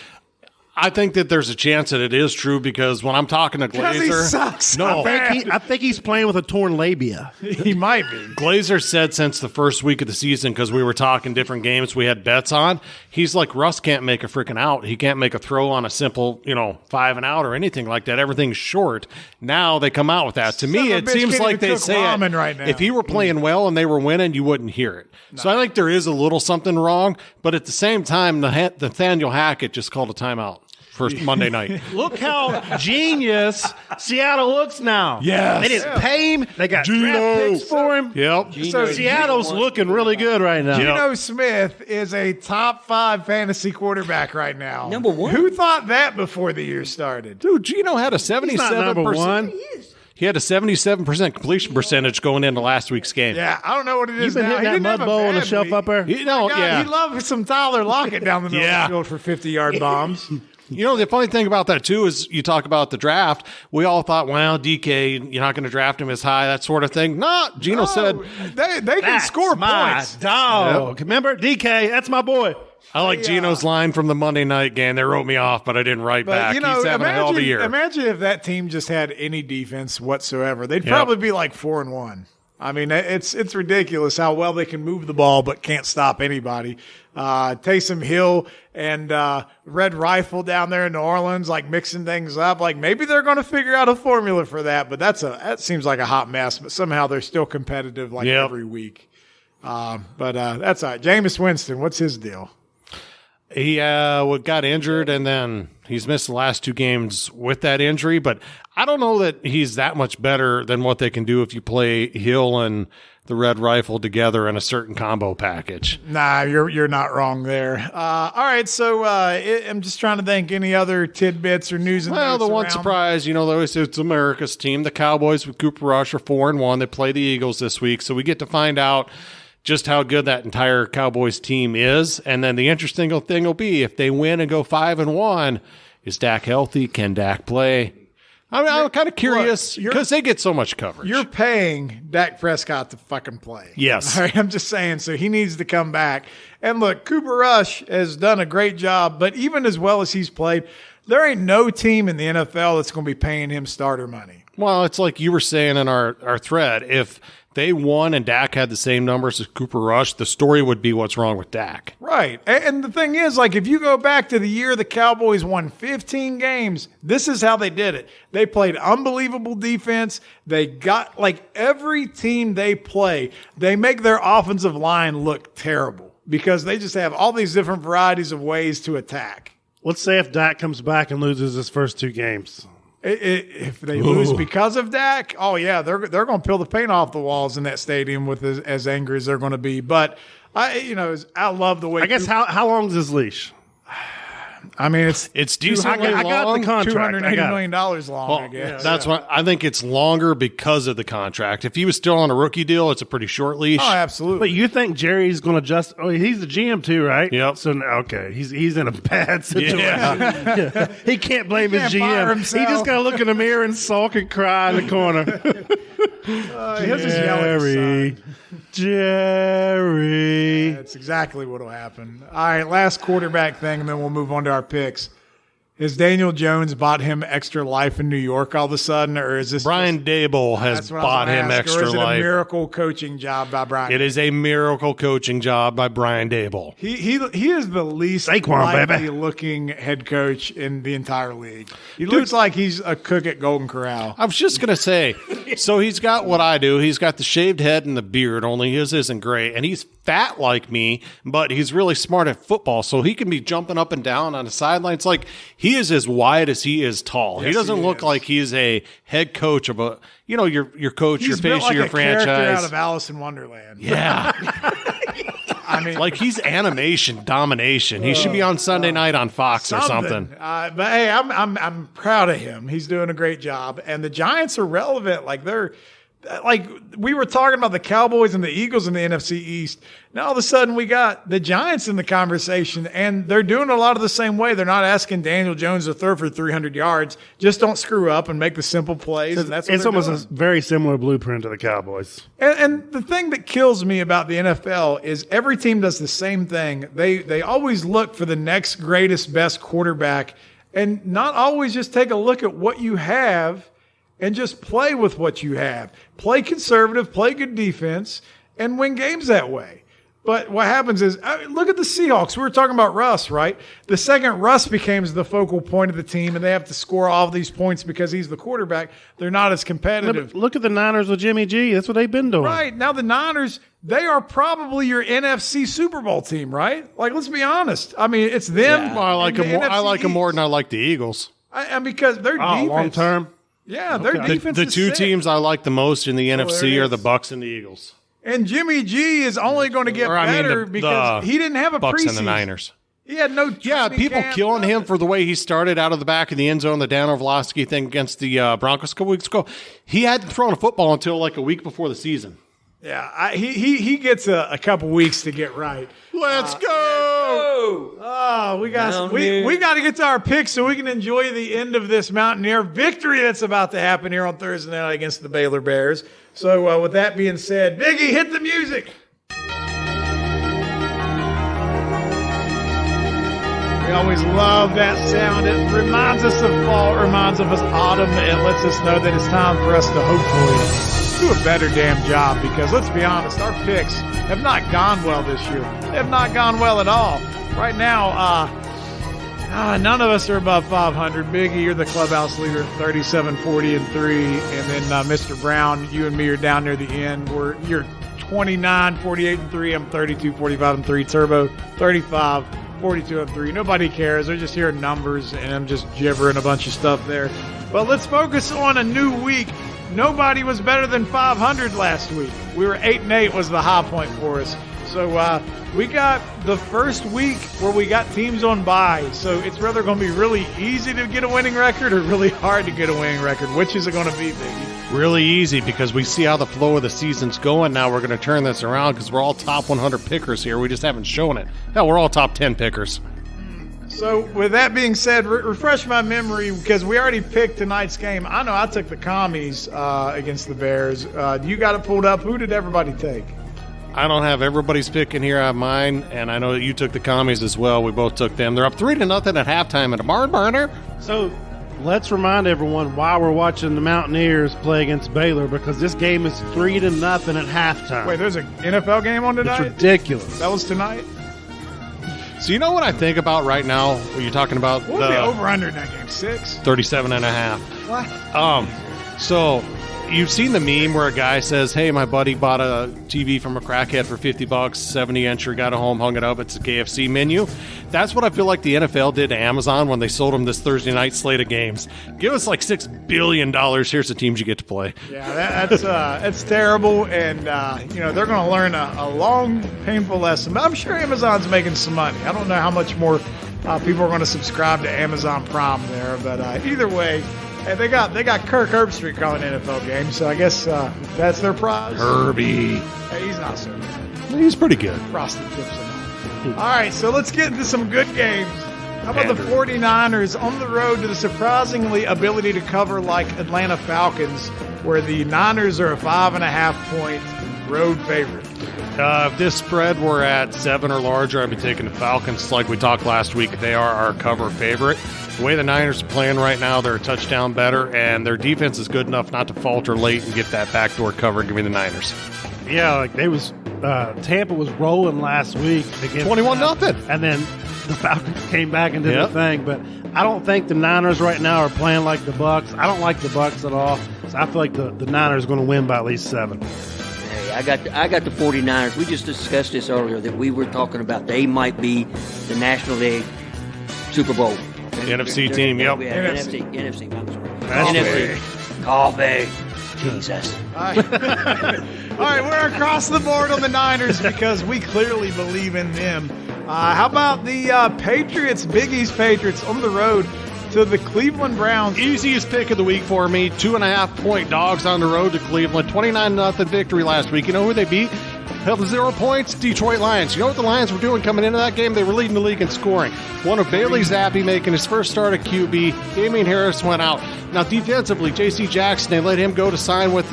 I think that there's a chance that it is true because when I'm talking to Because he Glazer, sucks. No. I think he's playing with a torn labia. He might be. Glazer said since the first week of the season, because we were talking different games we had bets on, he's like, Russ can't make a freaking out. He can't make a throw on a simple, 5 and out or anything like that. Everything's short. Now they come out with that. To me, Son of a it bitch seems can't like even they cook say ramen right now. if he were playing well and they were winning, you wouldn't hear it. So I think there is a little something wrong. But at the same time, Nathaniel Hackett just called a timeout for Monday night. Look how genius Seattle looks now. Yes. They didn't pay him. They got Geno. draft picks for him. Yep. So Seattle's looking really good right now. Geno Smith is a top 5 fantasy quarterback right now. Number one. Who thought that before the year started? Dude, Gino had a He's not 77%. number one. He had a 77% completion percentage going into last week's game. Yeah, I don't know what it is You've been now. hitting He that didn't mud have a bowl on the bad shelf week. up there. He, no, God, yeah. He loved some Tyler Lockett down the middle Yeah. of the field for 50-yard bombs. You know, the funny thing about that, too, is you talk about the draft. We all thought, well, DK, you're not going to draft him as high, that sort of thing. No, Gino said. They can score points. Dog. Yep. Remember, DK, that's my boy. I like Gino's line from the Monday night game. They wrote me off, but I didn't write back. He's having a hell of a year. Imagine if that team just had any defense whatsoever. They'd probably be like 4-1. I mean, it's ridiculous how well they can move the ball but can't stop anybody. Taysom Hill and Red Rifle down there in New Orleans, like mixing things up. Like maybe they're going to figure out a formula for that, but that seems like a hot mess. But somehow they're still competitive every week. But that's all right. Jameis Winston, what's his deal? He got injured, and then he's missed the last 2 games with that injury. But I don't know that he's that much better than what they can do if you play Hill and the Red Rifle together in a certain combo package. Nah, you're not wrong there. All right, so I'm just trying to think any other tidbits or news. Well, the one surprise, they always say it's America's team. The Cowboys with Cooper Rush are 4-1. They play the Eagles this week, so we get to find out just how good that entire Cowboys team is. And then the interesting thing will be if they win and go 5-1, is Dak healthy? Can Dak play? I'm kind of curious because they get so much coverage. You're paying Dak Prescott to fucking play. Yes. All right, I'm just saying, so he needs to come back. And look, Cooper Rush has done a great job, but even as well as he's played, there ain't no team in the NFL that's going to be paying him starter money. Well, it's like you were saying in our thread, if they won and Dak had the same numbers as Cooper Rush, the story would be what's wrong with Dak. Right. And the thing is, like, if you go back to the year the Cowboys won 15 games, this is how they did it. They played unbelievable defense. They got, like, every team they play, they make their offensive line look terrible because they just have all these different varieties of ways to attack. Let's say if Dak comes back and loses his first 2 games. If they lose because of Dak, oh yeah, they're going to peel the paint off the walls in that stadium with as angry as they're going to be. But I love the way. I guess how long is his leash? I mean, it's decently long. I got the contract. $280 million long, well, I guess. That's why I think it's longer because of the contract. If he was still on a rookie deal, it's a pretty short leash. Oh, absolutely. But you think Jerry's going to just? Oh, he's the GM too, right? Yep. So okay, he's in a bad situation. Yeah. He can't blame his GM. He just got to look in the mirror and sulk and cry in the corner. He'll just yell at his son. Jerry. Yeah, that's exactly what will happen. All right, last quarterback thing, and then we'll move on to our picks. Has Daniel Jones bought him extra life in New York all of a sudden, or is this Brian Dable has bought him extra life? Or is it a miracle coaching job by Brian? It is a miracle coaching job by Brian Dable. He is the least likely looking head coach in the entire league. He looks like he's a cook at Golden Corral. I was just gonna say, so he's got what I do. He's got the shaved head and the beard. Only his isn't gray, and he's fat like me, but he's really smart at football. So he can be jumping up and down on the sidelines. Like he is as wide as he is tall. Yes, he doesn't look like he's a head coach of a, your coach, he's your face of your franchise. Character out of Alice in Wonderland. Yeah. I mean, like he's animation domination. He should be on Sunday night on Fox or something. But hey, I'm proud of him. He's doing a great job, and the Giants are relevant. Like they're. Like we were talking about the Cowboys and the Eagles in the NFC East. Now all of a sudden we got the Giants in the conversation, and they're doing a lot of the same way. They're not asking Daniel Jones to throw for 300 yards. Just don't screw up and make the simple plays. And that's what it's almost a very similar blueprint to the Cowboys. And the thing that kills me about the NFL is every team does the same thing. They always look for the next greatest, best quarterback, and not always just take a look at what you have and just play with what you have. Play conservative, play good defense, and win games that way. But what happens is, look at the Seahawks. We were talking about Russ, right? The second Russ becomes the focal point of the team and they have to score all of these points because he's the quarterback, they're not as competitive. Look at the Niners with Jimmy G. That's what they've been doing. Right. Now the Niners, they are probably your NFC Super Bowl team, right? Like, let's be honest. I mean, it's them. Yeah. Well, I like them more than I like the Eagles. And because their defense. Long term. Yeah, their defense the is two sick. teams I like the most in the NFC are the Bucks and the Eagles. And Jimmy G is only going to get better because he didn't have a Bucks preseason. And the Niners. He had no people killing him for the way he started out of the back of the end zone, the Dan Orlovsky thing against the Broncos a couple weeks ago. He hadn't thrown a football until like a week before the season. Yeah, he gets a couple weeks to get right. Let's go! Oh, we got Mountaineers. we got to get to our picks so we can enjoy the end of this Mountaineer victory that's about to happen here on Thursday night against the Baylor Bears. So with that being said, Biggie, hit the music. We always love that sound. It reminds us of fall, it reminds us of autumn. It lets us know that it's time for us to hopefully do a better damn job, because let's be honest, our picks have not gone well this year. They have not gone well at all. Right now, none of us are above 500. Biggie, you're the clubhouse leader, 37, 40, and 3. And then Mr. Brown, you and me are down near the end. You're 29, 48, and 3. I'm 32, 45, and 3. Turbo, 35, 42, and 3. Nobody cares. They're just hearing numbers, and I'm just gibbering a bunch of stuff there. But let's focus on a new week. Nobody was better than 500 last week. We were 8-8 was the high point for us. So we got the first week where we got teams on bye. So it's rather going to be really easy to get a winning record or really hard to get a winning record. Which is it going to be, Biggie? Really easy, because we see how the flow of the season's going. Now we're going to turn this around because we're all top 100 pickers here. We just haven't shown it. Hell, we're all top 10 pickers. So with that being said, refresh my memory, because we already picked tonight's game. I know I took the Commies against the Bears. You got it pulled up. Who did everybody take? I don't have everybody's pick in here. I have mine, and I know that you took the Commies as well. We both took them. They're up 3-0 at halftime in a barn burner. So let's remind everyone why we're watching the Mountaineers play against Baylor, because this game is 3-0 at halftime. Wait, there's an NFL game on tonight? It's ridiculous. That was tonight? So you know what I think about right now when you're talking about What was the over-under in that game? 6? 37.5? What? So you've seen the meme where a guy says, hey, my buddy bought a TV from a crackhead for $50, 70-incher, got it home, hung it up. It's a KFC menu. That's what I feel like the NFL did to Amazon when they sold them this Thursday night slate of games. Give us like $6 billion. Here's the teams you get to play. Yeah, that's terrible, and they're going to learn a long, painful lesson. But I'm sure Amazon's making some money. I don't know how much more people are going to subscribe to Amazon Prime there, but either way, hey, they got Kirk Herbstreit calling NFL games, so I guess that's their prize. Herbie. Hey, he's not so bad. He's pretty good. Frosted tips and all. All right, so let's get into some good games. How about the 49ers on the road to the surprisingly ability to cover like Atlanta Falcons, where the Niners are a 5.5-point road favorite? If this spread were at 7 or larger, I'd be taking the Falcons. Like we talked last week, they are our cover favorite. The way the Niners are playing right now, they're a touchdown better, and their defense is good enough not to falter late and get that backdoor cover. Give me the Niners. Yeah, like Tampa was rolling last week against 21-0. and then the Falcons came back and did the thing. But I don't think the Niners right now are playing like the Bucks. I don't like the Bucks at all. So I feel like the Niners are going to win by at least 7. Hey, I got the 49ers. We just discussed this earlier, that we were talking about they might be the National League Super Bowl. NFC team, yep. NFC, I'm sorry. NFC. Coffee. Jesus. All right, we're across the board on the Niners because we clearly believe in them. How about the Patriots, Biggie's Patriots, on the road to the Cleveland Browns? Easiest pick of the week for me. 2.5-point dogs on the road to Cleveland. 29-0 victory last week. You know who they beat? Held to 0 points, Detroit Lions. You know what the Lions were doing coming into that game? They were leading the league in scoring. One of Bailey Zappi making his first start at QB. Damian Harris went out. Now, defensively, J.C. Jackson, they let him go to sign with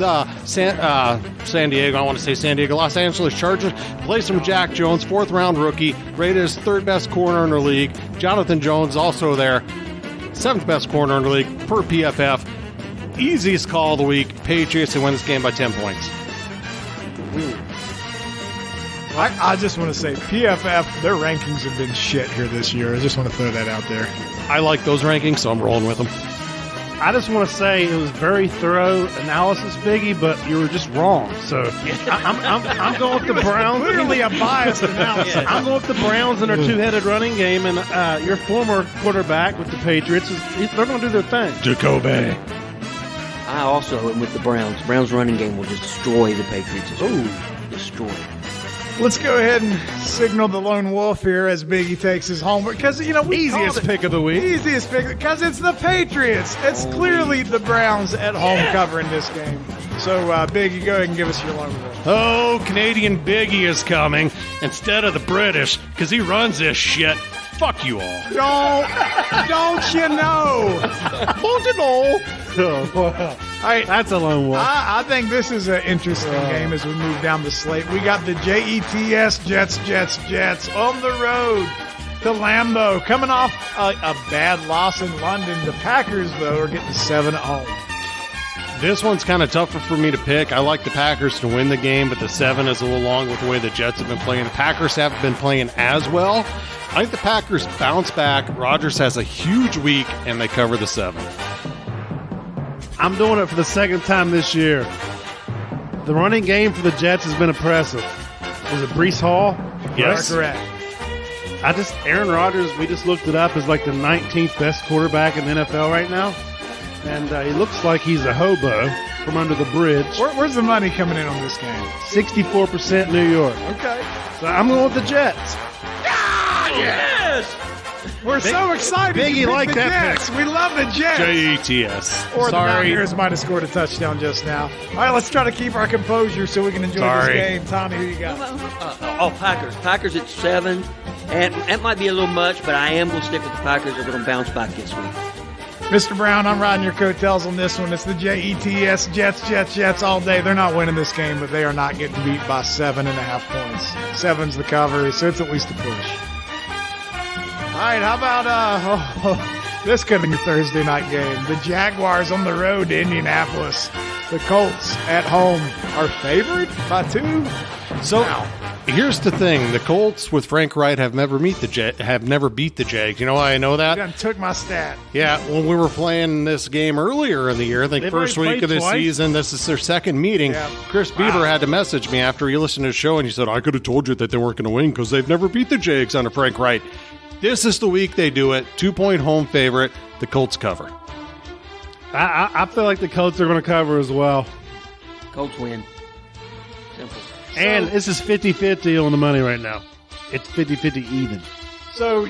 San Diego. I want to say San Diego, Los Angeles Chargers. Placed him with Jack Jones, 4th-round rookie. Rated as 3rd-best corner in the league. Jonathan Jones also there. 7th-best corner in the league per PFF. Easiest call of the week. Patriots to win this game by 10 points. I just want to say, PFF, their rankings have been shit here this year. I just want to throw that out there. I like those rankings, so I'm rolling with them. I just want to say it was very thorough analysis, Biggie, but you were just wrong. So I'm going with the Browns. Clearly a biased analysis. I'm going with the Browns and their two-headed running game, and your former quarterback with the Patriots, they're going to do their thing. Jacoby. I also am with the Browns. Browns running game will just destroy the Patriots. Destroy. Let's go ahead and signal the lone wolf here as Biggie takes his homework. Because, we Easiest pick of the week. Easiest pick, because it's the Patriots. It's clearly the Browns at home covering this game. So, Biggie, go ahead and give us your lone wolf. Oh, Canadian Biggie is coming instead of the British because he runs this shit. Fuck you all. Don't you know? Don't you know? Oh, wow. That's a lone wolf. I think this is an interesting game as we move down the slate. We got the JETS Jets on the road to Lambeau, coming off a bad loss in London. The Packers, though, are getting 7 at home. This one's kind of tougher for me to pick. I like the Packers to win the game, but the 7 is a little long with the way the Jets have been playing. The Packers haven't been playing as well. I think the Packers bounce back. Rodgers has a huge week, and they cover the 7. I'm doing it for the second time this year. The running game for the Jets has been impressive. Was it Breece Hall? Yes. Correct. Aaron Rodgers, we just looked it up, is like the 19th best quarterback in the NFL right now. And he looks like he's a hobo from under the bridge. Where's the money coming in on this game? 64% New York. Okay. So I'm going with the Jets. Yes! We're so excited. Biggie You picked liked the that Jets. We love the Jets. JETS. Or the Sorry. Mountaineers might have scored a touchdown just now. All right, let's try to keep our composure so we can enjoy Sorry. this game. Tommy, who you got? Packers. Packers at 7. And that might be a little much, but I am going to stick with the Packers. They're going to bounce back this week. Mr. Brown, I'm riding your coattails on this one. It's the JETS Jets all day. They're not winning this game, but they are not getting beat by 7.5 points. 7's the cover, so it's at least a push. All right, how about this could be a Thursday night game. The Jaguars on the road to Indianapolis. The Colts at home are favored by 2. So Wow. here's the thing: the Colts with Frank Wright have never beat the Jags. You know why I know You that? done took my stat. Yeah, when we were playing this game earlier in the year, I think They've first already week of played the twice? season, this is their second meeting. Yeah. Chris Bieber had to message me after he listened to the show, and he said, I could have told you that they weren't going to win because they've never beat the Jags under Frank Wright. This is the week they do it. 2-point home favorite. The Colts cover. I feel like the Colts are going to cover as well. Colts win. Simple. And this is 50-50 on the money right now. It's 50-50 even. So,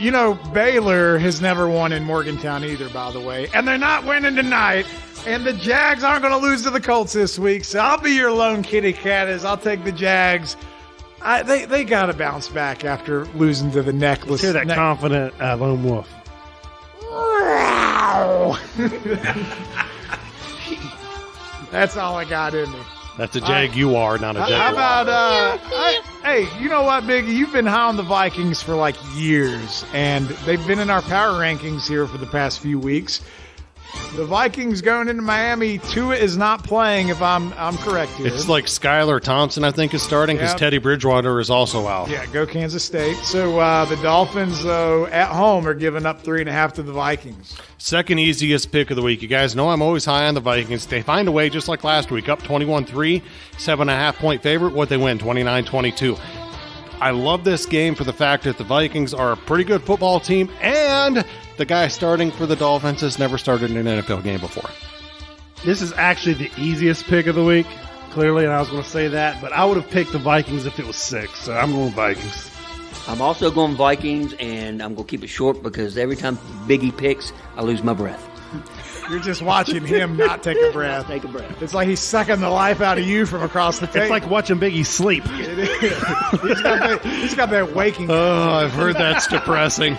Baylor has never won in Morgantown either, by the way. And they're not winning tonight. And the Jags aren't going to lose to the Colts this week. So I'll be your lone kitty cat as I'll take the Jags. They got to bounce back after losing to the necklace. Hear that confident lone wolf. That's all I got in me. That's a Jaguar, not a Jaguar. How about, hey, you know what, Biggie? You've been high on the Vikings for like years, and they've been in our power rankings here for the past few weeks. The Vikings going into Miami, Tua is not playing, if I'm correct here. It's like Skylar Thompson, I think, is starting because Yep. Teddy Bridgewater is also out. Yeah, go Kansas State. So the Dolphins, though, at home are giving up 3.5 to the Vikings. Second easiest pick of the week. You guys know I'm always high on the Vikings. They find a way, just like last week, up 21-3, 7.5 point favorite. What they win, 29-22. I love this game for the fact that the Vikings are a pretty good football team, and the guy starting for the Dolphins has never started an NFL game before. This is actually the easiest pick of the week, clearly, and I was going to say that, but I would have picked the Vikings if it was 6, so I'm going Vikings. I'm also going Vikings, and I'm going to keep it short because every time Biggie picks, I lose my breath. You're just watching him not take a breath. Take a breath. It's like he's sucking the life out of you from across the table. It's like watching Biggie sleep. It is. He's got that waking. Oh, I've heard that's depressing.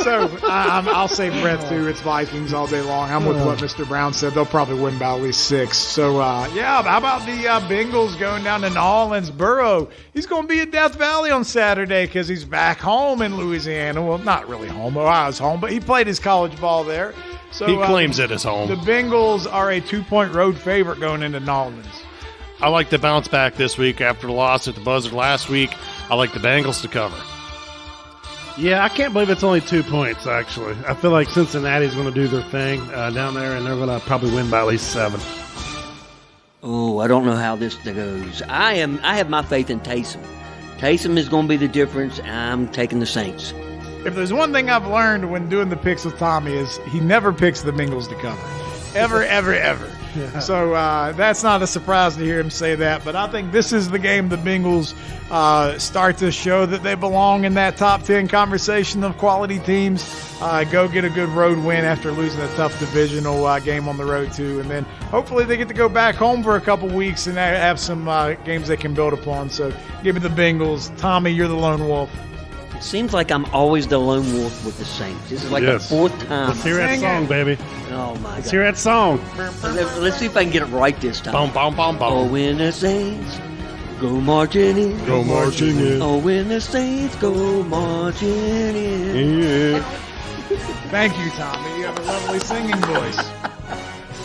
So I'll say breath too. It's Vikings all day long. I'm with what Mr. Brown said. They'll probably win by at least 6. So yeah, how about the Bengals going down to New Orleans? Burrow, he's going to be at Death Valley on Saturday because he's back home in Louisiana. Well, not really home. Ohio's home, but he played his college ball there. So He claims it as home. The Bengals are a 2-point road favorite going into New Orleans. I like the bounce back this week after the loss at the buzzer last week. I like the Bengals to cover. Yeah, I can't believe it's only 2 points, actually. I feel like Cincinnati's going to do their thing down there, and they're going to probably win by at least 7. Oh, I don't know how this goes. I have my faith in Taysom. Taysom is going to be the difference. I'm taking the Saints. If there's one thing I've learned when doing the picks with Tommy is he never picks the Bengals to cover. Ever, ever, ever. So that's not a surprise to hear him say that. But I think this is the game the Bengals start to show that they belong in that top 10 conversation of quality teams. Go get a good road win after losing a tough divisional game on the road too. And then hopefully they get to go back home for a couple weeks and have some games they can build upon. So give me the Bengals. Tommy, you're the lone wolf. It seems like I'm always the lone wolf with the Saints. This is like the fourth time. Let's hear that song, baby. Oh, my God. Let's hear that song. Let's see if I can get it right this time. Boom, boom, boom, boom. Oh, when the Saints go marching in. Go marching in. Oh, when the Saints go marching in. Yeah. Thank you, Tommy. You have a lovely singing voice.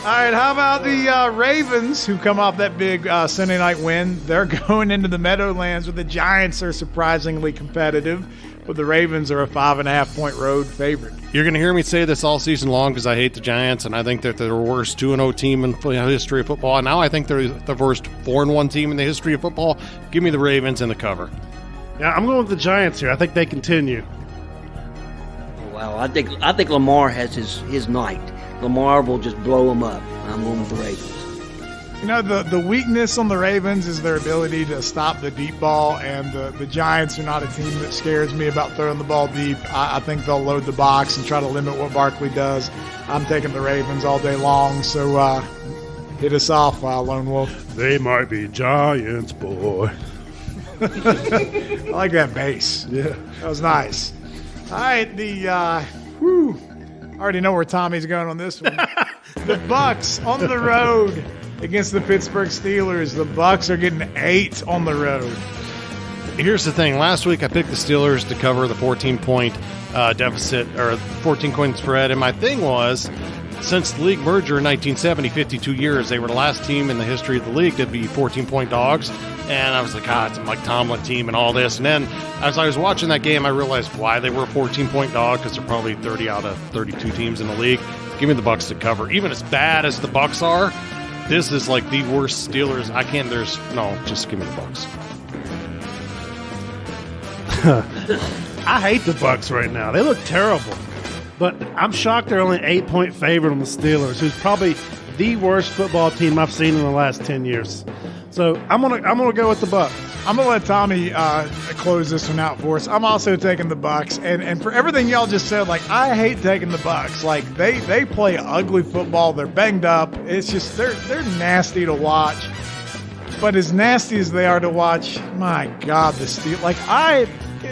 All right, how about the Ravens, who come off that big Sunday night win? They're going into the Meadowlands where the Giants are surprisingly competitive, but the Ravens are a 5.5-point road favorite. You're going to hear me say this all season long because I hate the Giants, and I think that they're the worst 2-0 team in the history of football. And now I think they're the worst 4-1 team in the history of football. Give me the Ravens in the cover. Yeah, I'm going with the Giants here. I think they continue. Wow, I think Lamar has his night. Lamar will just blow them up. I'm going with the Ravens. You know, the weakness on the Ravens is their ability to stop the deep ball, and the Giants are not a team that scares me about throwing the ball deep. I think they'll load the box and try to limit what Barkley does. I'm taking the Ravens all day long, so hit us off, Lone Wolf. They might be Giants, boy. I like that bass. Yeah. That was nice. All right, I already know where Tommy's going on this one. The Bucs on the road against the Pittsburgh Steelers. The Bucs are getting 8 on the road. Here's the thing. Last week I picked the Steelers to cover the 14-point deficit or 14-point spread, and my thing was, since the league merger in 1970, 52 years, they were the last team in the history of the league to be 14-point dogs. And I was like, it's a Mike Tomlin team and all this. And then as I was watching that game, I realized why they were a 14-point dog, because they're probably 30 out of 32 teams in the league. Give me the Bucs to cover. Even as bad as the Bucs are, this is like the worst Steelers. Just give me the Bucs. I hate the Bucs right now. They look terrible. But I'm shocked they're only 8-point favorite on the Steelers, who's probably the worst football team I've seen in the last 10 years. So I'm gonna go with the Bucs. I'm gonna let Tommy close this one out for us. I'm also taking the Bucs, and for everything y'all just said, like, I hate taking the Bucs. Like, they play ugly football. They're banged up. It's just they're nasty to watch. But as nasty as they are to watch, my God,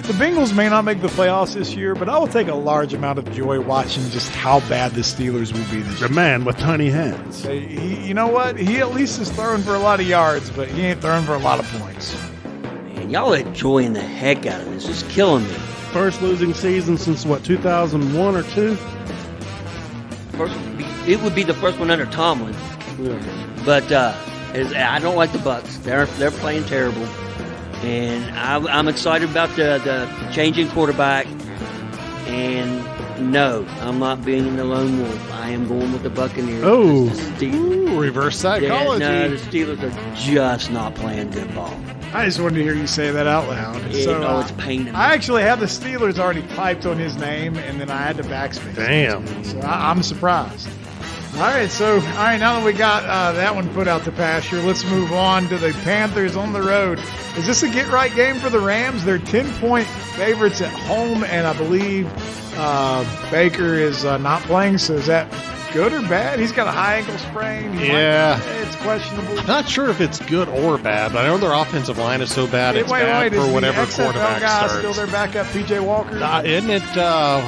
the Bengals may not make the playoffs this year, but I will take a large amount of joy watching just how bad the Steelers will be this year. The man with tiny hands. You know what? He at least is throwing for a lot of yards, but he ain't throwing for a lot of points. Man, y'all are enjoying the heck out of this. It's killing me. First losing season since, 2001 or 2? It would be the first one under Tomlin. But I don't like the Bucs. They're playing terrible. And I'm excited about the changing quarterback. And no, I'm not being the lone wolf. I am going with the Buccaneers. Oh, reverse psychology. The Steelers are just not playing good ball. I just wanted to hear you say that out loud. It's paining me. I actually had the Steelers already typed on his name, and then I had to backspace. Damn. So I'm surprised. All right, now that we got that one put out to pasture, let's move on to the Panthers on the road. Is this a get-right game for the Rams? They're 10-point favorites at home, and I believe Baker is not playing, so is that good or bad? He's got a high ankle sprain. It's questionable. I'm not sure if it's good or bad, but I know their offensive line is so bad it's bad for whatever quarterback starts. Still their backup, P.J. Walker? Isn't it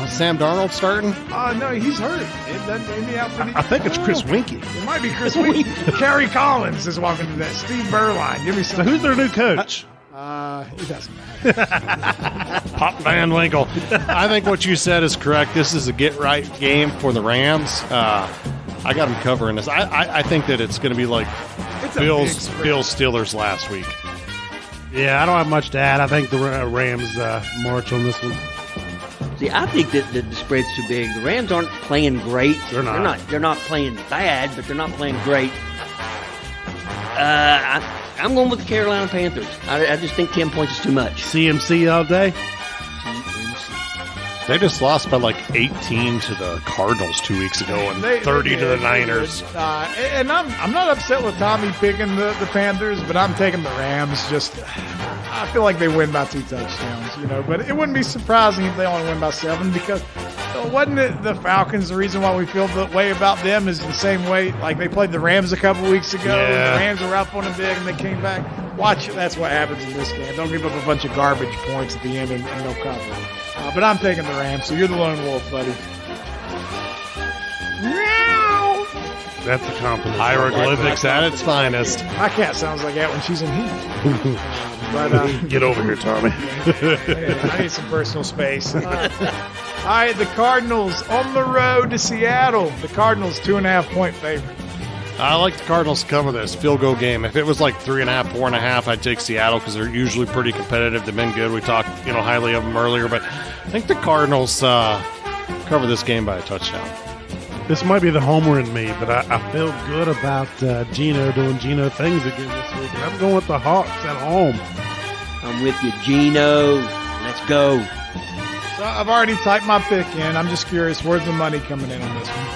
Sam Darnold starting? No, he's hurt. I think it's Chris Winkie. It might be Chris Winkie. Kerry Collins is walking to that. Steve Berline. Give me some. So who's their new coach? It doesn't matter. Pop Van Winkle. I think what you said is correct. This is a get-right game for the Rams. I got them covering this. I think that it's going to be like Bills Steelers last week. Yeah, I don't have much to add. I think the Rams march on this one. See, I think that the spread's too big. The Rams aren't playing great. They're not. They're not playing bad, but they're not playing great. I'm going with the Carolina Panthers. I just think 10 points is too much. CMC all day. They just lost by like 18 to the Cardinals 2 weeks ago and 30 to the Niners. And I'm not upset with Tommy picking the Panthers, but I'm taking the Rams. Just I feel like they win by 2 touchdowns, But it wouldn't be surprising if they only win by 7 because wasn't it the Falcons? The reason why we feel the way about them is the same way like they played the Rams a couple weeks ago. Yeah. And the Rams were up on them big and they came back. Watch, that's what happens in this game. Don't give up a bunch of garbage points at the end and no cover. But I'm taking the Rams, so you're the lone wolf, buddy. Meow. That's a compliment. Hieroglyphics at its finest. My cat sounds like that when she's in heat. But Get over here, Tommy. I need some personal space. All right, the Cardinals on the road to Seattle. The Cardinals 2.5-point favorite. I like the Cardinals to cover this field goal game. If it was like 3.5, 4.5, I'd take Seattle because they're usually pretty competitive. They've been good. We talked, highly of them earlier, but I think the Cardinals cover this game by a touchdown. This might be the homer in me, but I feel good about Gino doing Gino things again this week. And I'm going with the Hawks at home. I'm with you, Gino. Let's go. So I've already typed my pick in. I'm just curious, where's the money coming in on this one?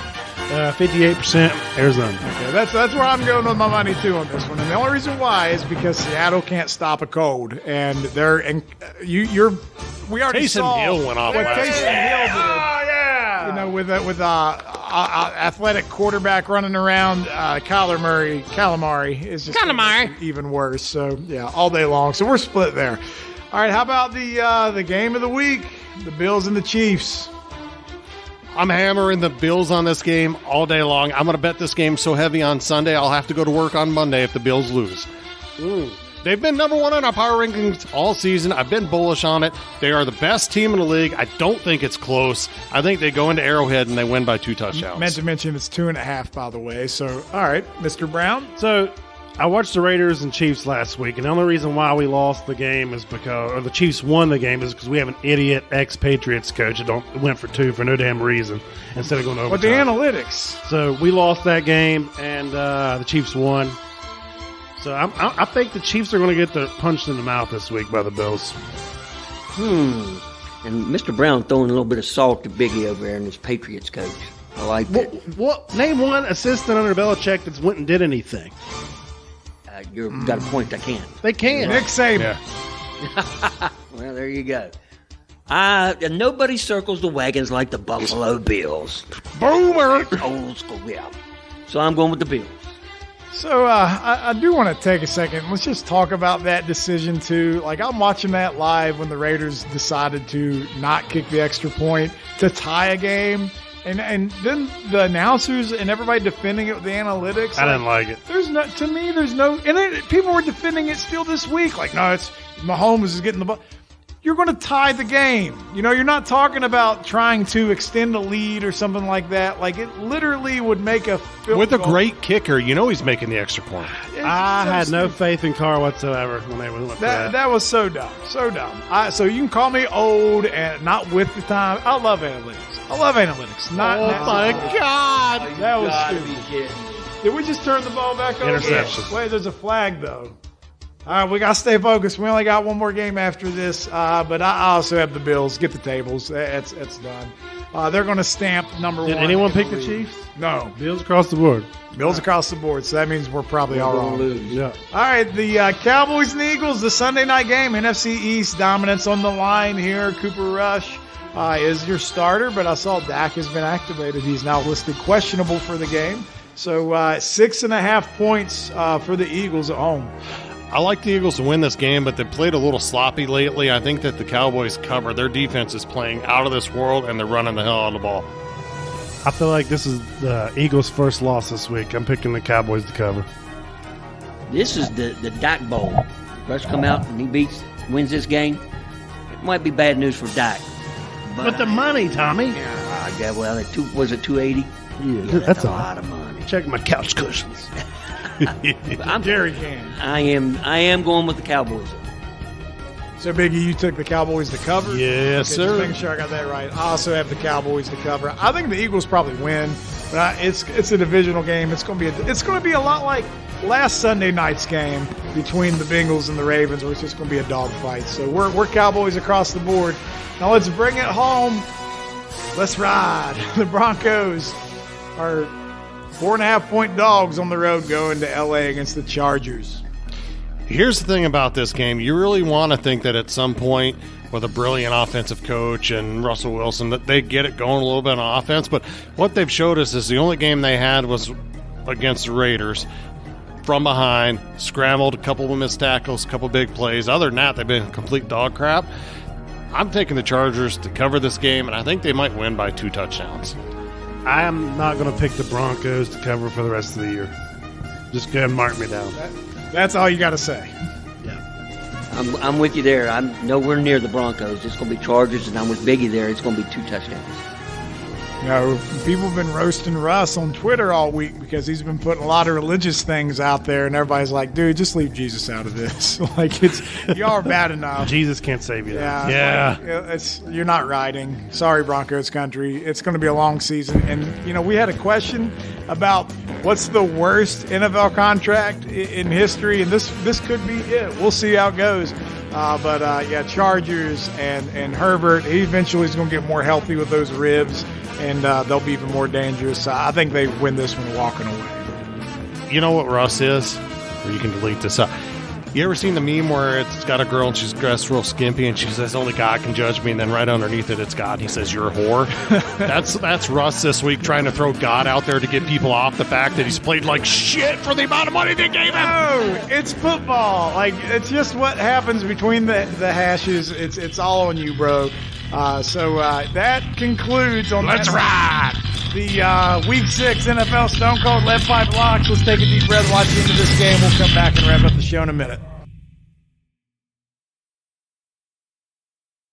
58% Arizona. Okay, that's where I'm going with my money too on this one. And the only reason why is because Seattle can't stop a cold, and we already Taysom saw Hill went off what last Taysom night. Hill did. Oh yeah, with athletic quarterback running around, Calamari is just even worse. So yeah, all day long. So we're split there. All right, how about the game of the week? The Bills and the Chiefs. I'm hammering the Bills on this game all day long. I'm going to bet this game so heavy on Sunday, I'll have to go to work on Monday if the Bills lose. They've been number 1 on our power rankings all season. I've been bullish on it. They are the best team in the league. I don't think it's close. I think they go into Arrowhead and they win by 2 touchdowns. Meant to mention it's 2.5, by the way. So, all right, Mr. Brown. So I watched the Raiders and Chiefs last week, and the only reason why we lost the game is or the Chiefs won the game is because we have an idiot ex-Patriots coach that went for 2 for no damn reason instead of going over. But the analytics. So we lost that game, and the Chiefs won. So I think the Chiefs are going to get punched in the mouth this week by the Bills. And Mr. Brown throwing a little bit of salt to Biggie over there and his Patriots coach. I like that. What? Name one assistant under Belichick that's went and did anything. You've got a point. I can't. They can. Nick Saban. Yeah. Well, there you go. And nobody circles the wagons like the Buffalo Bills. Boomer! Old school, yeah. So I'm going with the Bills. So I do want to take a second. Let's just talk about that decision, too. Like, I'm watching that live when the Raiders decided to not kick the extra point to tie a game. And then the announcers and everybody defending it with the analytics. I didn't like it. There's no, and people were defending it still this week. Like, no, it's Mahomes is getting the ball. You're going to tie the game. You're not talking about trying to extend a lead or something like that. Like, it literally would make a field With a goal. great kicker, he's making the extra point. I had no faith in Carr whatsoever when they went for that. That was so dumb. So dumb. So you can call me old and not with the time. I love analytics. Not Oh, my God. That was Gotta stupid. be kidding me. Did we just turn the ball back over? Interception. Wait, there's a flag, though. All right, we got to stay focused. We only got one more game after this, but I also have the Bills. Get the tables. It's done. They're going to stamp number 1. Did anyone pick the league. Chiefs? No. Bills across the board. Bills across the board, so that means we're probably all wrong. Yeah. All right, the Cowboys and Eagles, the Sunday night game, NFC East dominance on the line here. Cooper Rush is your starter, but I saw Dak has been activated. He's now listed questionable for the game. So 6.5 points for the Eagles at home. I like the Eagles to win this game, but they played a little sloppy lately. I think that the Cowboys cover. Their defense is playing out of this world, and they're running the hell out of the ball. I feel like this is the Eagles' first loss this week. I'm picking the Cowboys to cover. This is the Dak Bowl. Rush come out and he wins this game. It might be bad news for Dak. But the money, Tommy. Yeah, well, was it 280? Yeah, that's a all. lot of money. Check my couch cushions. I'm Jerry can. I am going with the Cowboys. So, Biggie, you took the Cowboys to cover? Yes, Okay, sir. Just making sure I got that right. I also have the Cowboys to cover. I think the Eagles probably win, but it's a divisional game. It's going to be a lot like last Sunday night's game between the Bengals and the Ravens, where it's just going to be a dogfight. So we're Cowboys across the board. Now let's bring it home Let's ride. The Broncos are 4.5-point dogs on the road going to L.A. against the Chargers. Here's the thing about this game. You really want to think that at some point with a brilliant offensive coach and Russell Wilson that they get it going a little bit on offense. But what they've showed us is the only game they had was against the Raiders. From behind, scrambled, a couple of missed tackles, a couple big plays. Other than that, they've been complete dog crap. I'm taking the Chargers to cover this game, and I think they might win by 2 touchdowns. I am not going to pick the Broncos to cover for the rest of the year. Just go ahead and mark me down. That's all you got to say. I'm with you there. I'm nowhere near the Broncos. It's going to be Chargers, and I'm with Biggie there. It's going to be 2 touchdowns. You know, people have been roasting Russ on Twitter all week because he's been putting a lot of religious things out there, and everybody's like, dude, just leave Jesus out of this. Like, y'all are bad enough. Jesus can't save you. Yeah. Like, you're not riding. Sorry, Broncos country. It's going to be a long season. And, you know, we had a question about what's the worst NFL contract in history, and this could be it. We'll see how it goes. But Chargers and Herbert, he eventually is going to get more healthy with those ribs, and they'll be even more dangerous. I think they win this one walking away. You know what Russ is? Or you can delete this up. You ever seen the meme where it's got a girl and she's dressed real skimpy and she says, only God can judge me, and then right underneath it, it's God, and he says, you're a whore? That's Russ this week trying to throw God out there to get people off the fact that he's played like shit for the amount of money they gave him. No, it's football. Like, it's just what happens between the hashes. It's all on you, bro. So that concludes on Let's ride! The Week 6 NFL Stone Cold Lead Pipe Locks. Let's take a deep breath and watch the end of this game. We'll come back and wrap up the show in a minute.